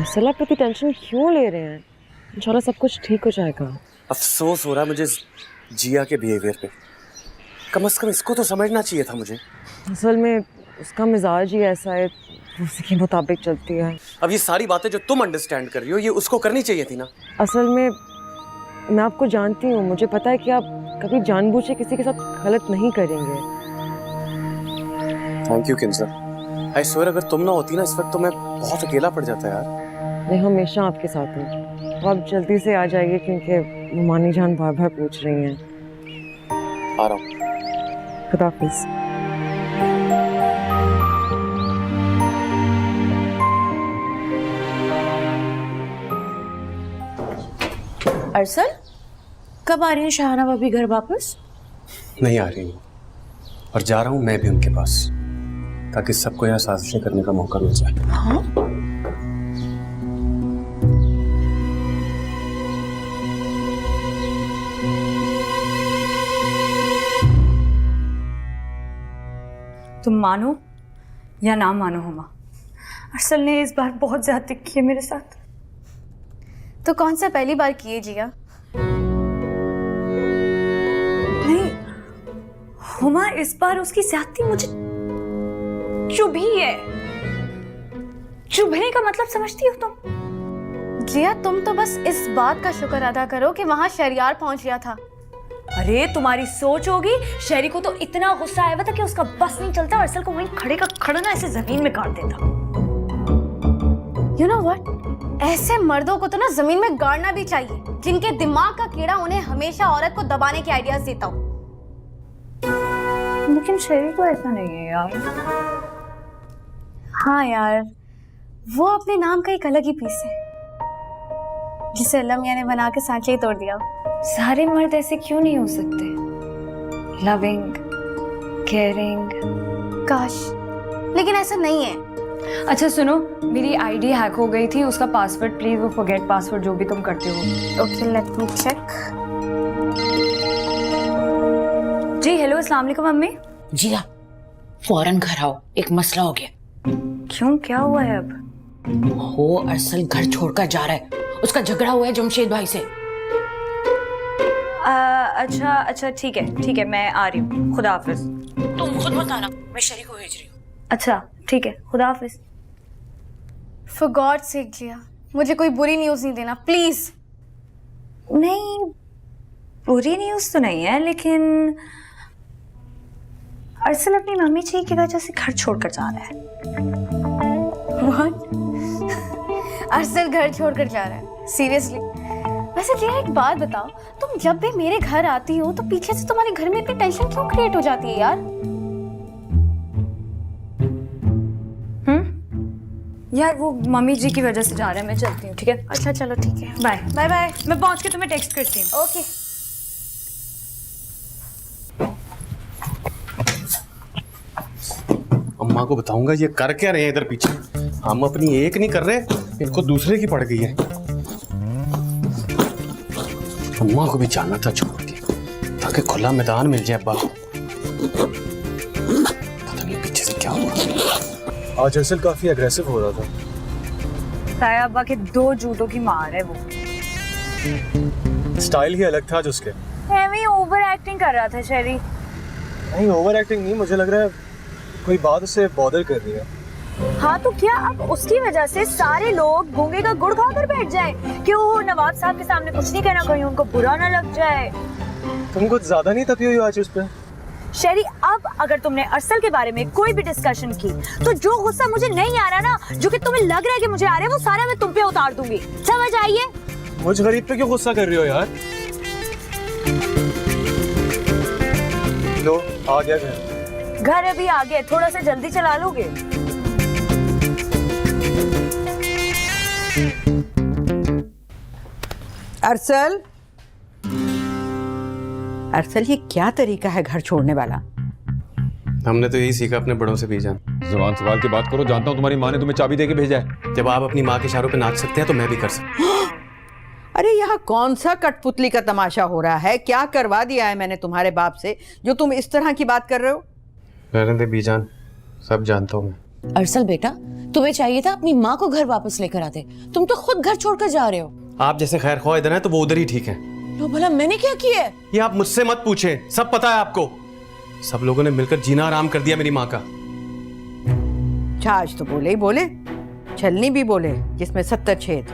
असल आप इतनी टेंशन क्यों ले रहे हैं? इंशाल्लाह सब कुछ ठीक हो जाएगा। अफसोस हो रहा है मुझे जिया के बिहेवियर पे। कम से कम इसको तो समझना चाहिए था मुझे। असल में उसका मिजाज ही ऐसा है, उसी के मुताबिक चलती है। अब ये सारी बातें जो तुम अंडरस्टैंड कर रही हो, ये उसको करनी चाहिए थी ना। असल में मैं आपको जानती हूँ, मुझे पता है कि आप कभी जानबूझ के किसी के साथ गलत नहीं करेंगे। Thank you Keenjhar. I swear, अगर तुम ना होती ना इस वक्त तो मैं बहुत अकेला पड़ जाता यार। मैं हमेशा आपके साथ हूँ। तो आप जल्दी से आ जाइए क्योंकि मुमानी जान बार बार पूछ रही हैं। आ रहा हूँ। खुदा हाफिज़। अरसल, कब आ रही है शाहना भाभी घर वापस? नहीं आ रही हूँ, और जा रहा हूँ मैं भी उनके पास, ताकि सबको यहाँ साजिशें करने का मौका मिल जाए। हाँ? तुम मानो या ना मानो हुमा, अरसल ने इस बार बहुत ज्यादती की है मेरे साथ। तो कौन सा पहली बार किए जिया? नहीं हुमा, इस बार उसकी ज्यादती मुझे चुभी है। चुभने का मतलब समझती हो तुम? जिया, तुम तो बस इस बात का शुक्र अदा करो कि वहां शहरियार पहुंच गया था। अरे तुम्हारी सोच होगी, शहरी को तो इतना गुस्सा आया था कि उसका बस नहीं चलता, अरसल को वहीं खड़े का खड़ा ना ऐसे जमीन में काट देता। You know what? ऐसे मर्दों को तो ना जमीन में गाड़ना भी चाहिए, जिनके दिमाग का कीड़ा उन्हें हमेशा औरत को दबाने के आइडियाज देता हो। लेकिन शहरी तो ऐसा नहीं है यार। हाँ यार, वो अपने नाम का एक अलग ही पीस है, जिसे अल्लाह मियां ने बना के सांचे ही तोड़ दिया। सारे मर्द ऐसे क्यों नहीं हो सकते? Loving, caring. काश, लेकिन ऐसा नहीं है। अच्छा सुनो, मेरी आईडी हैक हो गई थी, उसका पासवर्ड प्लीज वो फॉरगेट पासवर्ड जो भी तुम करते हो। Okay let me check. जी हेलो, अस्सलाम वालेकुम मम्मी। जी आप फौरन घर आओ, एक मसला हो गया। क्यों, क्या हुआ है अब? हो अरसल घर छोड़कर जा रहा है, उसका झगड़ा हुआ है जमशेद भाई से। अच्छा ठीक है, मैं आ रही हूँ, खुदा हाफिज। तुम खुद बताना, मैं शरी को भेज रही हूँ। अच्छा ठीक है, खुदा हाफिज। फॉर गॉड सेक जिया, मुझे कोई बुरी न्यूज़ नहीं देना प्लीज। नहीं, बुरी न्यूज़ तो नहीं है, लेकिन अरसल अपनी मम्मी जी की वजह से घर छोड़कर जा रहा है। What? अरसल घर छोड़कर जा रहा है? सीरियसली? वैसे जिया एक बात बताओ, तुम जब भी मेरे घर आती हो तो पीछे से तुम्हारे घर में इतनी टेंशन क्यों क्रिएट हो जाती है यार? यार वो मम्मी जी की वजह से जा रहे हैं, मैं चलती हूँ, ठीक है? अच्छा चलो ठीक है, बाय बाय बाय। मैं पहुँच के तुम्हें टेक्स्ट करती हूँ। ओके। अम्मा को बताऊंगा ये कर क्या रहे हैं इधर पीछे। हम अपनी एक नहीं कर रहे, इनको दूसरे की पड़ गई है। अम्मा को भी जाना था छोड़ के, ताकि खुला मैदान मिल जाए अब्बा को। पता नहीं पीछे से क्या हुआ। आज अरसल काफी अग्रेसिव हो रहा था। ताया अब्बा के 2 जूतों की मार है वो। स्टाइल ही अलग था आज उसके। मैं ओवर एक्टिंग कर रहा था शेरी। नहीं ओवर एक्टिंग नहीं, मुझे लग रहा है कोई बात उससे बॉदर कर रही है। हाँ तो क्या अब उसकी वजह से सारे लोग गूंगे का गुड़ खाकर बैठ जाएं कि वो नवाब साहब के सामने कुछ नहीं कहना, कहीं उनको बुरा ना लग जाए। तुम कुछ ज्यादा नहीं तपी हुई हो आज उस पे? शेरी, अब अगर तुमने अरसल के बारे में कोई भी डिस्कशन की तो जो गुस्सा मुझे नहीं आ रहा ना, जो कि तुम्हें लग रहा है कि मुझे आ रहा है, वो सारा मैं तुम पे उतार दूंगी, समझ आइए? मुझ गरीब पे क्यों गुस्सा कर रही हो यार? लो आ गया घर। घर अभी आ गया, थोड़ा सा जल्दी चला लोगे? अरसल, अरसल ये क्या तरीका है घर छोड़ने वाला? हमने तो यही सीखा अपने बड़ों से बीजान। जुबान संभाल के बात करो, जानता हूँ तुम्हारी माँ ने तुम्हें चाबी देके भेजा है। जब आप अपनी माँ के इशारों पे नाच सकते हैं तो मैं भी कर सकता हूँ। अरे यहाँ कौन सा कठपुतली का तमाशा हो रहा है? क्या करवा दिया है मैंने तुम्हारे बाप से जो तुम इस तरह की बात कर रहे हो? रहने दे बीजान, सब जानता हूँ मैं। अरसल बेटा, तुम्हें चाहिए था अपनी माँ को घर वापस लेकर आते, तुम तो खुद घर छोड़कर जा रहे हो। आप जैसे खैर ख्वाह इधर है तो वो उधर ही ठीक है। लो भला मैंने क्या किया है? ये आप मुझसे मत पूछें, सब पता है आपको। सब लोगों ने मिलकर जीना आराम कर दिया मेरी माँ का। आज तो बोले ही बोले, छलनी भी बोले, जिसमें 70 छेद।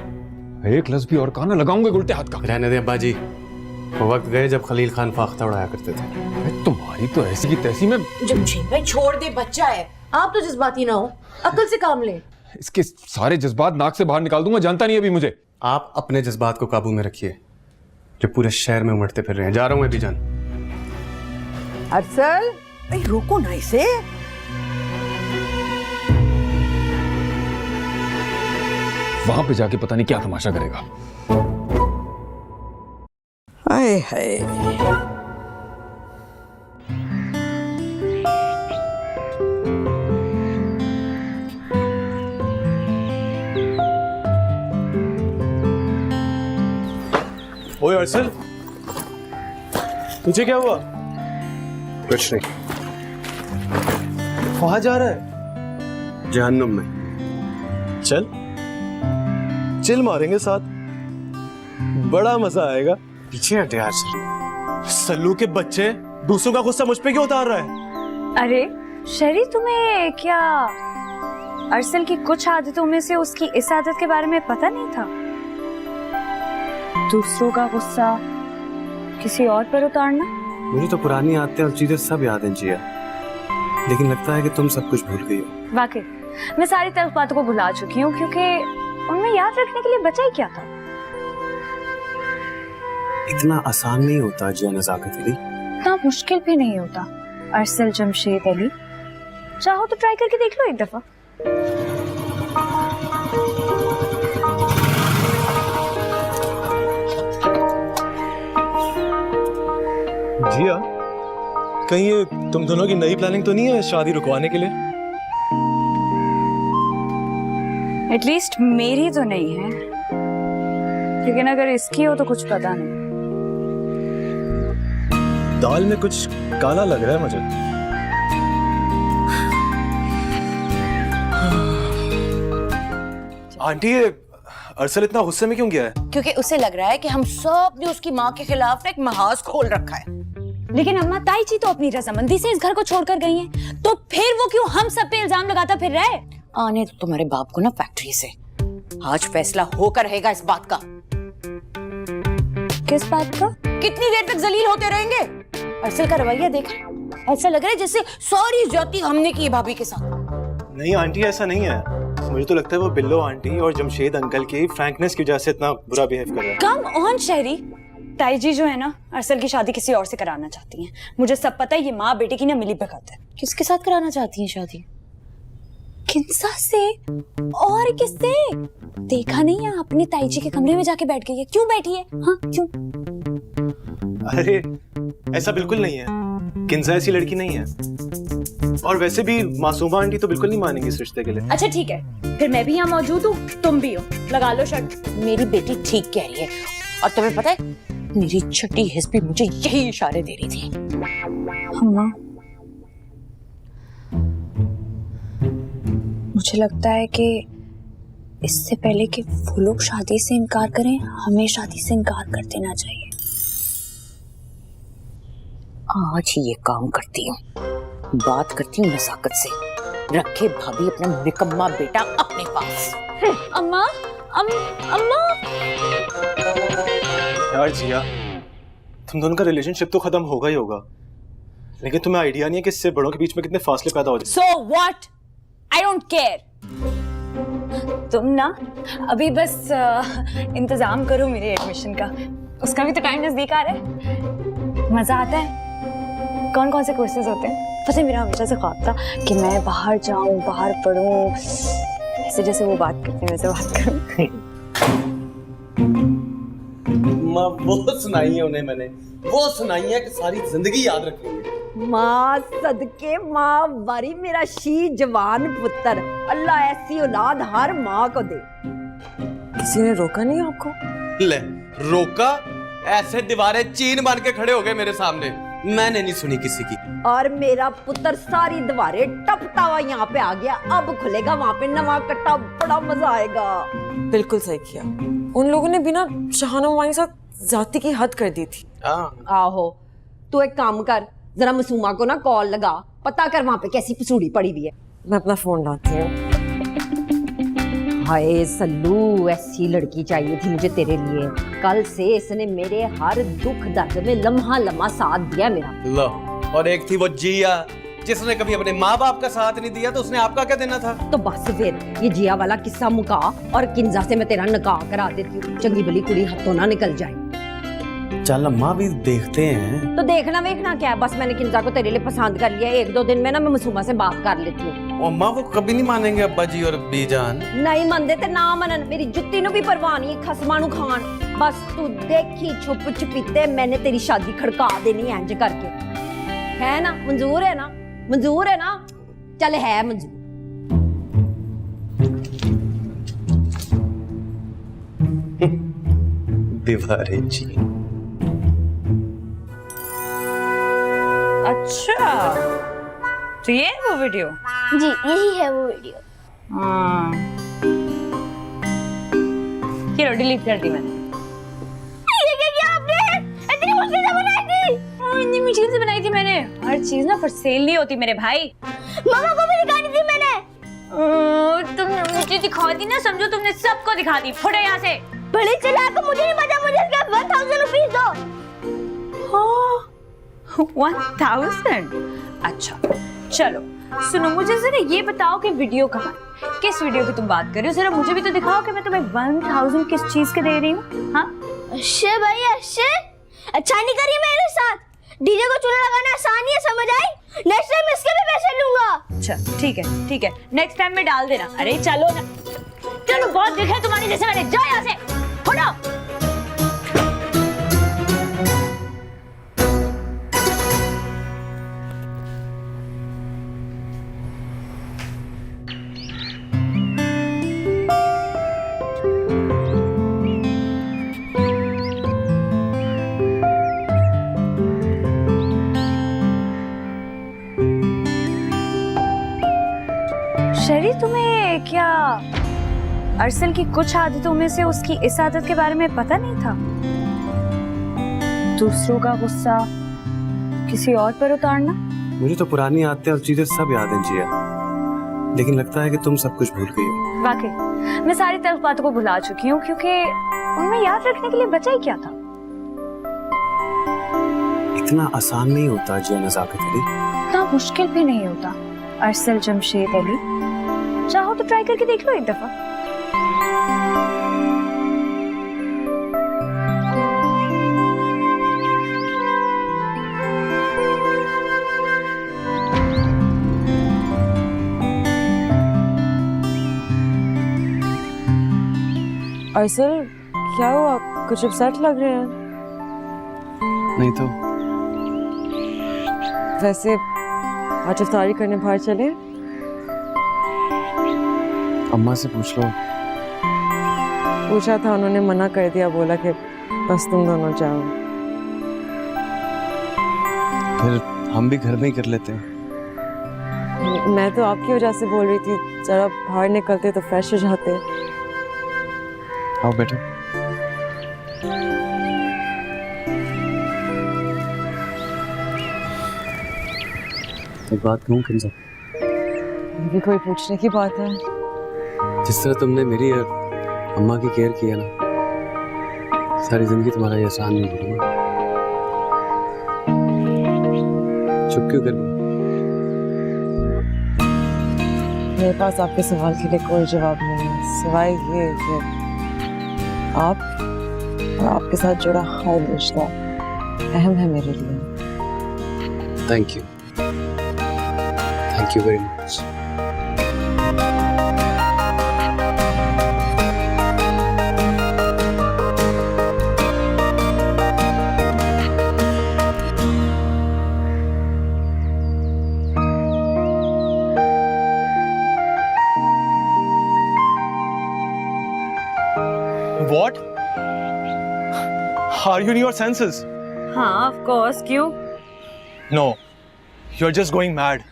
एक लफ्ज भी और कहा ना लगाऊंगे उल्टे हाथ का। रहने दे अब्बा जी, वो वक्त गए जब खलील खान फाख्ता उड़ाया करते थे। तुम्हारी तो ऐसी की तैसी में। जमशेद भाई छोड़ दे, बच्चा है, आप तो जज्बाती ना हो, अक्ल से काम ले। इसके सारे जज्बात नाक से बाहर निकाल दूंगा, जानता नहीं अभी मुझे। आप अपने जज्बात को काबू में रखिए, जो पूरे शहर में उमड़ते फिर रहे हैं। जा रहा हूं मैं बीजान। अरसल, भाई रोको ना इसे। वहां पे जाके पता नहीं क्या तमाशा करेगा। हाय हाय। ओए अरसल, तुझे क्या हुआ? कुछ नहीं। कहाँ जा रहा है? जहन्नुम में। चल चिल मारेंगे साथ, बड़ा मजा आएगा। पीछे हटे यार सर। सल्लू के बच्चे दूसरों का गुस्सा मुझ पे क्यों उतार रहा है? अरे शेरी, तुम्हें क्या अरसल की कुछ आदतों में से उसकी इस आदत के बारे में पता नहीं था? दूसरों का गुस्सा किसी और पर उतारना। मुझे तो पुरानी आदतें और चीजें सब याद हैं जिया, लेकिन लगता है कि तुम सब कुछ भूल गई हो। वाकई मैं सारी तल्ख बातों को भुला चुकी हूँ, क्योंकि उनमें याद रखने के लिए बचा ही क्या था। इतना आसान नहीं होता जिया नज़ाकत अली। इतना मुश्किल भी नहीं होता अरसल जमशेद अली। चाहो तो ट्राई करके देख लो एक दफा। जिया, कहीं ये तुम दोनों की नई प्लानिंग तो नहीं है शादी रुकवाने के लिए? एटलीस्ट मेरी तो नहीं है, लेकिन अगर इसकी हो तो कुछ पता नहीं। दाल में कुछ काला लग रहा है मुझे। आंटी ये अरसल इतना गुस्से में क्यों गया है? क्योंकि उसे लग रहा है कि हम सब ने उसकी माँ के खिलाफ एक महाज खोल रखा है। लेकिन अम्मा, ताई जी तो अपनी रजामंदी से इस घर को छोड़कर गई हैं, तो फिर वो क्यों हम सब पे इल्जाम लगाता फिर रहा है? आने तो तुम्हारे बाप को ना फैक्ट्री से। आज फैसला होकर रहेगा इस बात का। किस बात का? कितनी देर तक जलील होते रहेंगे? अरसल का रवैया देख, ऐसा लग रहा है जैसे सारी ज्योति हमने की है भाभी के साथ। नहीं आंटी, ऐसा नहीं है। मुझे तो लगता है वो बिल्लो आंटी और जमशेद अंकल की फ्रैंकनेस की वजह से इतना बुरा बिहेव कर रहा है। कम ऑन शहरी, ताई जी जो है ना अरसल की शादी किसी और से कराना चाहती हैं। मुझे सब पता है, ये माँ बेटे की ना मिली भगत है। किसके साथ कराना चाहती हैं शादी? किंसा से और किससे? देखा नहीं है अपनी ताई जी के कमरे में जाके बैठ गई है। क्यों बैठी है? हाँ क्यों? अरे ऐसा बिल्कुल नहीं है, किंजा ऐसी लड़की नहीं है। और वैसे भी मासूमा आंटी तो बिल्कुल नहीं मानेंगी इस रिश्ते के लिए। अच्छा ठीक है, फिर मैं भी यहाँ मौजूद हूँ, तुम भी हो, लगा लो शर्ट। मेरी बेटी ठीक कह रही है। और तुम्हें पता है मेरी छठी हिस्स भी मुझे यही इशारे दे रही थी। अम्मा, मुझे लगता है कि इससे पहले कि वो लोग शादी से इनकार करें, हमें शादी से इनकार कर देना चाहिए। आज ही ये काम करती हूँ, बात करती हूँ नजाकत से। रखे भाभी अपना निकम्मा बेटा अपने पास। अम्मा, अम्मा। यार जिया, तुम दोनों का रिलेशनशिप तो खत्म होगा ही होगा, लेकिन तुम्हें आइडिया नहीं है कि इससे बड़ों के बीच में कितने फासले पैदा हो जाते। So what? I don't care. तुम ना अभी बस इंतजाम करो मेरे एडमिशन का, उसका भी तो टाइम नजदीक आ रहा है। मजा आता है। कौन कौन से कोर्सेज होते हैं? पता है मेरा हमेशा से ख्वाब था कि मैं बाहर जाऊं, बाहर पढूं, ऐसे जैसे वो बात करते हैं वैसे बात करूं। माँ वो सुनाई है उन्हें मैंने, वो सुनाई है कि सारी जिंदगी याद रखेंगे। माँ सदके माँ वारी मेरा शी जवान पुत्र, अल्लाह ऐसी औलाद हर माँ को दे। किसी ने रोका नहीं आपको? ले रोका? ऐसे दीवारें चीन बन के खड़े हो गए मेरे सामने, मैंने नहीं सुनी किसी की। और मेरा पुत्र सारी दीवारें टपता हुआ यहाँ पे आ गया, अब खुलेगा वहाँ पे नवा कट्टा, बड़ा मजा आएगा। बिल्कुल सही किया, उन लोगों ने बिना शाहाना हमारे साथ जाति की हद कर दी थी। आहो, तू एक काम कर, जरा मासूमा को ना कॉल लगा, पता कर वहाँ पे कैसी पसूड़ी पड़ी हुई है। मैं अपना फोन लाती हूँ। हाय सल्लू, ऐसी लड़की चाहिए थी मुझे तेरे लिए। कल से इसने मेरे हर दुख दर्द में लम्हा लम्हा साथ दिया मेरा। लो, और एक थी वो जिया, जिसने कभी अपने माँ बाप का साथ नहीं दिया, तो उसने आपका क्या देना था? तो बस फिर ये जिया वाला किस्सा मुका और किंजा से मैं तेरा निकाह करा देती हूँ, चंगी भली कुड़ी हाथों ना निकल जाए। चल अम्मा भी देखते हैं। तो देखना वेखना क्या है, बस मैंने किंजा को तेरे लिए पसंद कर लिया। एक दो दिन में ना मैं मासूमा से बात कर लेती हूँ। अम्मा वो कभी नहीं मानेंगे अब्बा जी और बीजान। नहीं मनते ते ना मनन, मेरी जुत्ती नु भी परवाह नहीं, खसमा नु खान। बस तू देखी छुप छुपीते मैंने तेरी शादी खड़का देनी है इंज करके। है ना मंजूर? है ना मंजूर? है ना? चल है मंजूर। दीवारें चीन। अच्छा, तो ये है वो वीडियो? जी यही है वो वीडियो। हाँ, चलो डिलीट कर दी मैंने। ये क्या किया आपने? इतनी मुश्किल से बनाई थी। इतनी मुश्किल से बनाई थी मैंने। हर चीज ना फॉर सेल नहीं होती मेरे भाई। मामा को भी दिखानी थी मैंने। तुमने मुझे दिखा दी ना, समझो तुमने सबको दिखा दी। फुटे यहाँ से। बड़े चलाक, मुझे नहीं पता, मुझे इसका 1000 रुपीस दो। हाँ 1000? अच्छा चलो सुनो, मुझे जरा ये बताओ कि वीडियो कहाँ है? किस वीडियो की तुम बात कर रही हो? जरा मुझे भी तो दिखाओ कि मैं तुम्हें 1000 किस चीज के दे रही हूँ। हाँ अच्छे भाई अच्छे, अच्छा नहीं करिए मेरे साथ। डीजे को चूल्हा लगाना आसान नहीं है, समझ आई? नेक्स्ट टाइम इसके भी पैसे लूंगा। अच्छा ठीक है, नेक्स्ट टाइम में डाल देना। अरे चलो ना, चलो बहुत देखा तुम्हारे जैसे मैंने। जाओ यहाँ से, हटो। शरी, तुम्हें क्या अरसल की कुछ आदतों में से उसकी इस आदत के बारे में पता नहीं था? दूसरों का गुस्सा किसी और पर उतारना। मुझे तो पुरानी आदतें और चीजें सब याद हैं जिया, लेकिन लगता है कि तुम सब कुछ भूल गई हो। वाकई मैं सारी तल्ख बातों को भुला चुकी हूँ, क्योंकि उनमें याद रखने के लिए बचा ही क्या था। इतना आसान नहीं होता जिया नज़ाकत अली। इतना मुश्किल भी नहीं होता अरसल जमशेद अली। चाहो तो ट्राई करके देख लो एक दफा। अरसल, क्या हुआ? कुछ अपसेट लग रहे हैं। नहीं तो वैसे आज इफ्तारी करने बाहर चले? अम्मा से पूछ लो। पूछा था, उन्होंने मना कर दिया, बोला कि बस तुम दोनों जाओ। फिर हम भी घर में ही कर लेते हैं। मैं तो आपकी वजह से बोल रही थी, जरा बाहर निकलते तो फ्रेश हो जाते। आओ बैठो। एक बात कहूँ किंजा? ये कोई पूछने की बात है? जिस तरह तुमने मेरी और अम्मा की केयर किया ना, सारी जिंदगी तुम्हारा ये एहसान नहीं भूलूंगा। चुप क्यों कर गई? मेरे पास आपके सवाल के लिए कोई जवाब नहीं है, सिवाय ये कि आप और आपके साथ जुड़ा हर रिश्ता अहम है मेरे लिए। Thank you very much. What? Are you in your senses? हाँ, of course। क्यों? No, you're just going mad.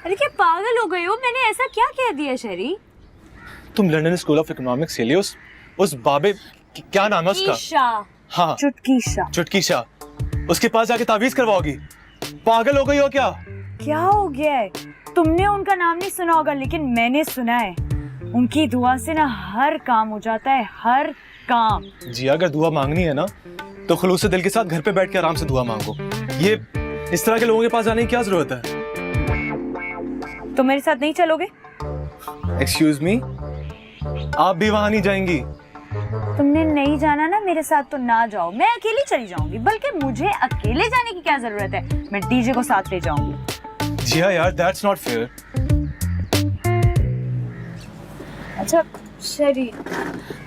अरे क्या पागल हो गई हो? मैंने ऐसा क्या कह दिया शरी? तुम लंदन स्कूल ऑफ इकोनॉमिक्स के लिए उस बाबे क्या नाम है उसका? शाह। हाँ, चुटकी शाह। उसके पास जाके तावीज करवाओगी? पागल हो गई हो क्या? क्या हो गया है? तुमने उनका नाम नहीं सुना होगा, लेकिन मैंने सुना है। उनकी दुआ से ना हर काम हो जाता है, हर काम। जी, अगर दुआ मांगनी है ना तो खुलूस से दिल के साथ घर पे बैठ के आराम से दुआ मांगो। ये इस तरह के लोगों के पास जाने की क्या जरूरत है? तुम मेरे साथ नहीं चलोगे? एक्सक्यूज मी, आप भी वहां नहीं जाएंगी? तुमने नहीं जाना ना मेरे साथ तो ना जाओ, मैं अकेली चली जाऊंगी। बल्कि मुझे अकेले जाने की क्या जरूरत है, मैं डीजे को साथ ले जाऊंगी। जी हाँ यार, दैट्स नॉट फेयर। अच्छा शरी,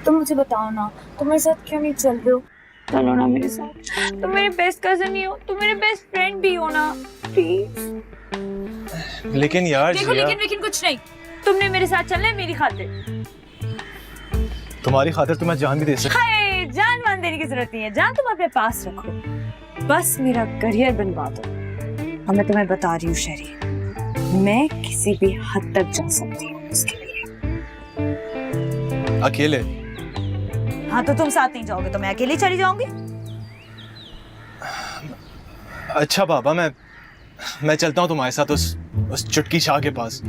तुम मुझे बताओ ना, तुम मेरे साथ क्यों नहीं चल रहे हो? चलो ना मेरे साथ। तुम मेरे बेस्ट कजन ही हो, तुम मेरे बेस्ट फ्रेंड भी हो ना, प्लीज। लेकिन यार देखो, लेकिन कुछ नहीं। तुमने मेरे साथ चलना है मेरी खातिर। तुम्हारी खातिर तो मैं जान भी दे सकता। हाय, जान मान देने की जरूरत नहीं है, जान तुम अपने पास रखो। बस मेरा करियर बनवा दो। और मैं तुम्हें बता रही हूँ शरी, मैं किसी भी हद तक जा सकती हूँ उसके लिए। अकेले? हाँ, तो तुम साथ नहीं जाओगे तो मैं अकेली चली जाऊंगी। अच्छा बाबा, मैं चलता हूँ तुम्हारे साथ उस चुटकी शाह के पास,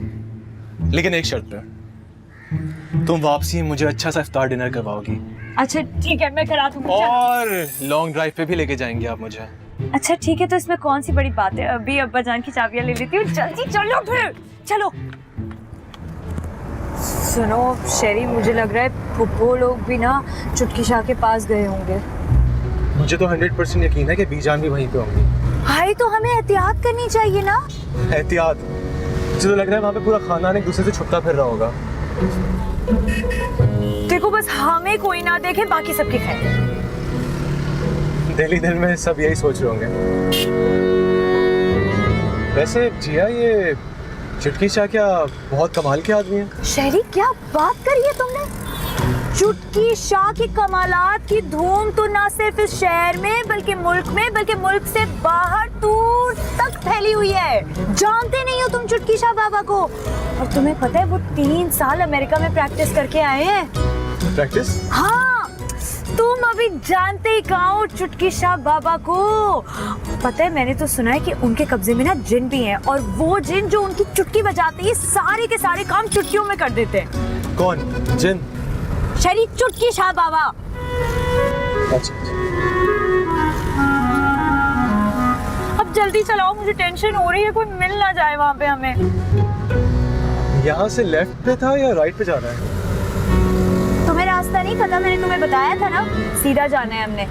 लेकिन एक शर्त पे। तुम वापसी मुझे अच्छा सा इफ्तार डिनर करवाओगी। अच्छा ठीक है, मैं करा दूंगी। और लॉन्ग ड्राइव पे भी लेके जाएंगे आप मुझे। अच्छा ठीक है, तो इसमें कौन सी बड़ी बात है? अभी अब्बा जान की चाबियां ले लेती हूँ। जल्दी चलो फिर, चलो। सुनो शेरी, मुझे लग रहा है फुप्पो लोग भी ना चुटकी शाह के पास गए होंगे। मुझे तो 100% यकीन है कि बीजान भी वहीं पे होंगी। भाई, तो हमें एहतियात करनी चाहिए ना। एहतियात? मुझे तो लग रहा है वहाँ पे पूरा खानदान एक दूसरे से छुपता फिर रहा होगा। देखो, बस हमें कोई ना देखे, बाकी सबकी खैर। दिल ही दिल में सब यही सोच रहे होंगे। वैसे जिया, ये चुटकी शाह क्या बहुत कमाल के आदमी है? शेरी, क्या बात करी है तुमने? चुटकी शाह की कमालात की धूम तो ना सिर्फ इस शहर में बल्कि मुल्क से बाहर दूर तक फैली हुई है। जानते नहीं हो तुम चुटकी शाह बाबा को? और तुम्हें पता है वो 3 साल अमेरिका में प्रैक्टिस करके आए हैं। प्रैक्टिस? हाँ, तुम अभी जानते ही कहाँ हो चुटकी शाह बाबा को। पता है, मैंने तो सुना है कि उनके कब्जे में ना जिन भी हैं, और वो जिन जो उनकी चुटकी बजाते ही सारे के सारे काम चुटकियों में कर देते हैं। कौन जिन? शरीफ चुटकी शाह बाबा। अच्छा। अब जल्दी चलाओ, मुझे टेंशन हो रही है, कोई मिल ना जाए वहाँ पे हमें। यहाँ से लेफ्ट पे था या राइट पे जाना है? तुम्हें रास्ता नहीं पता? मैंने तुम्हें बताया था ना, सीधा जाना है हमने।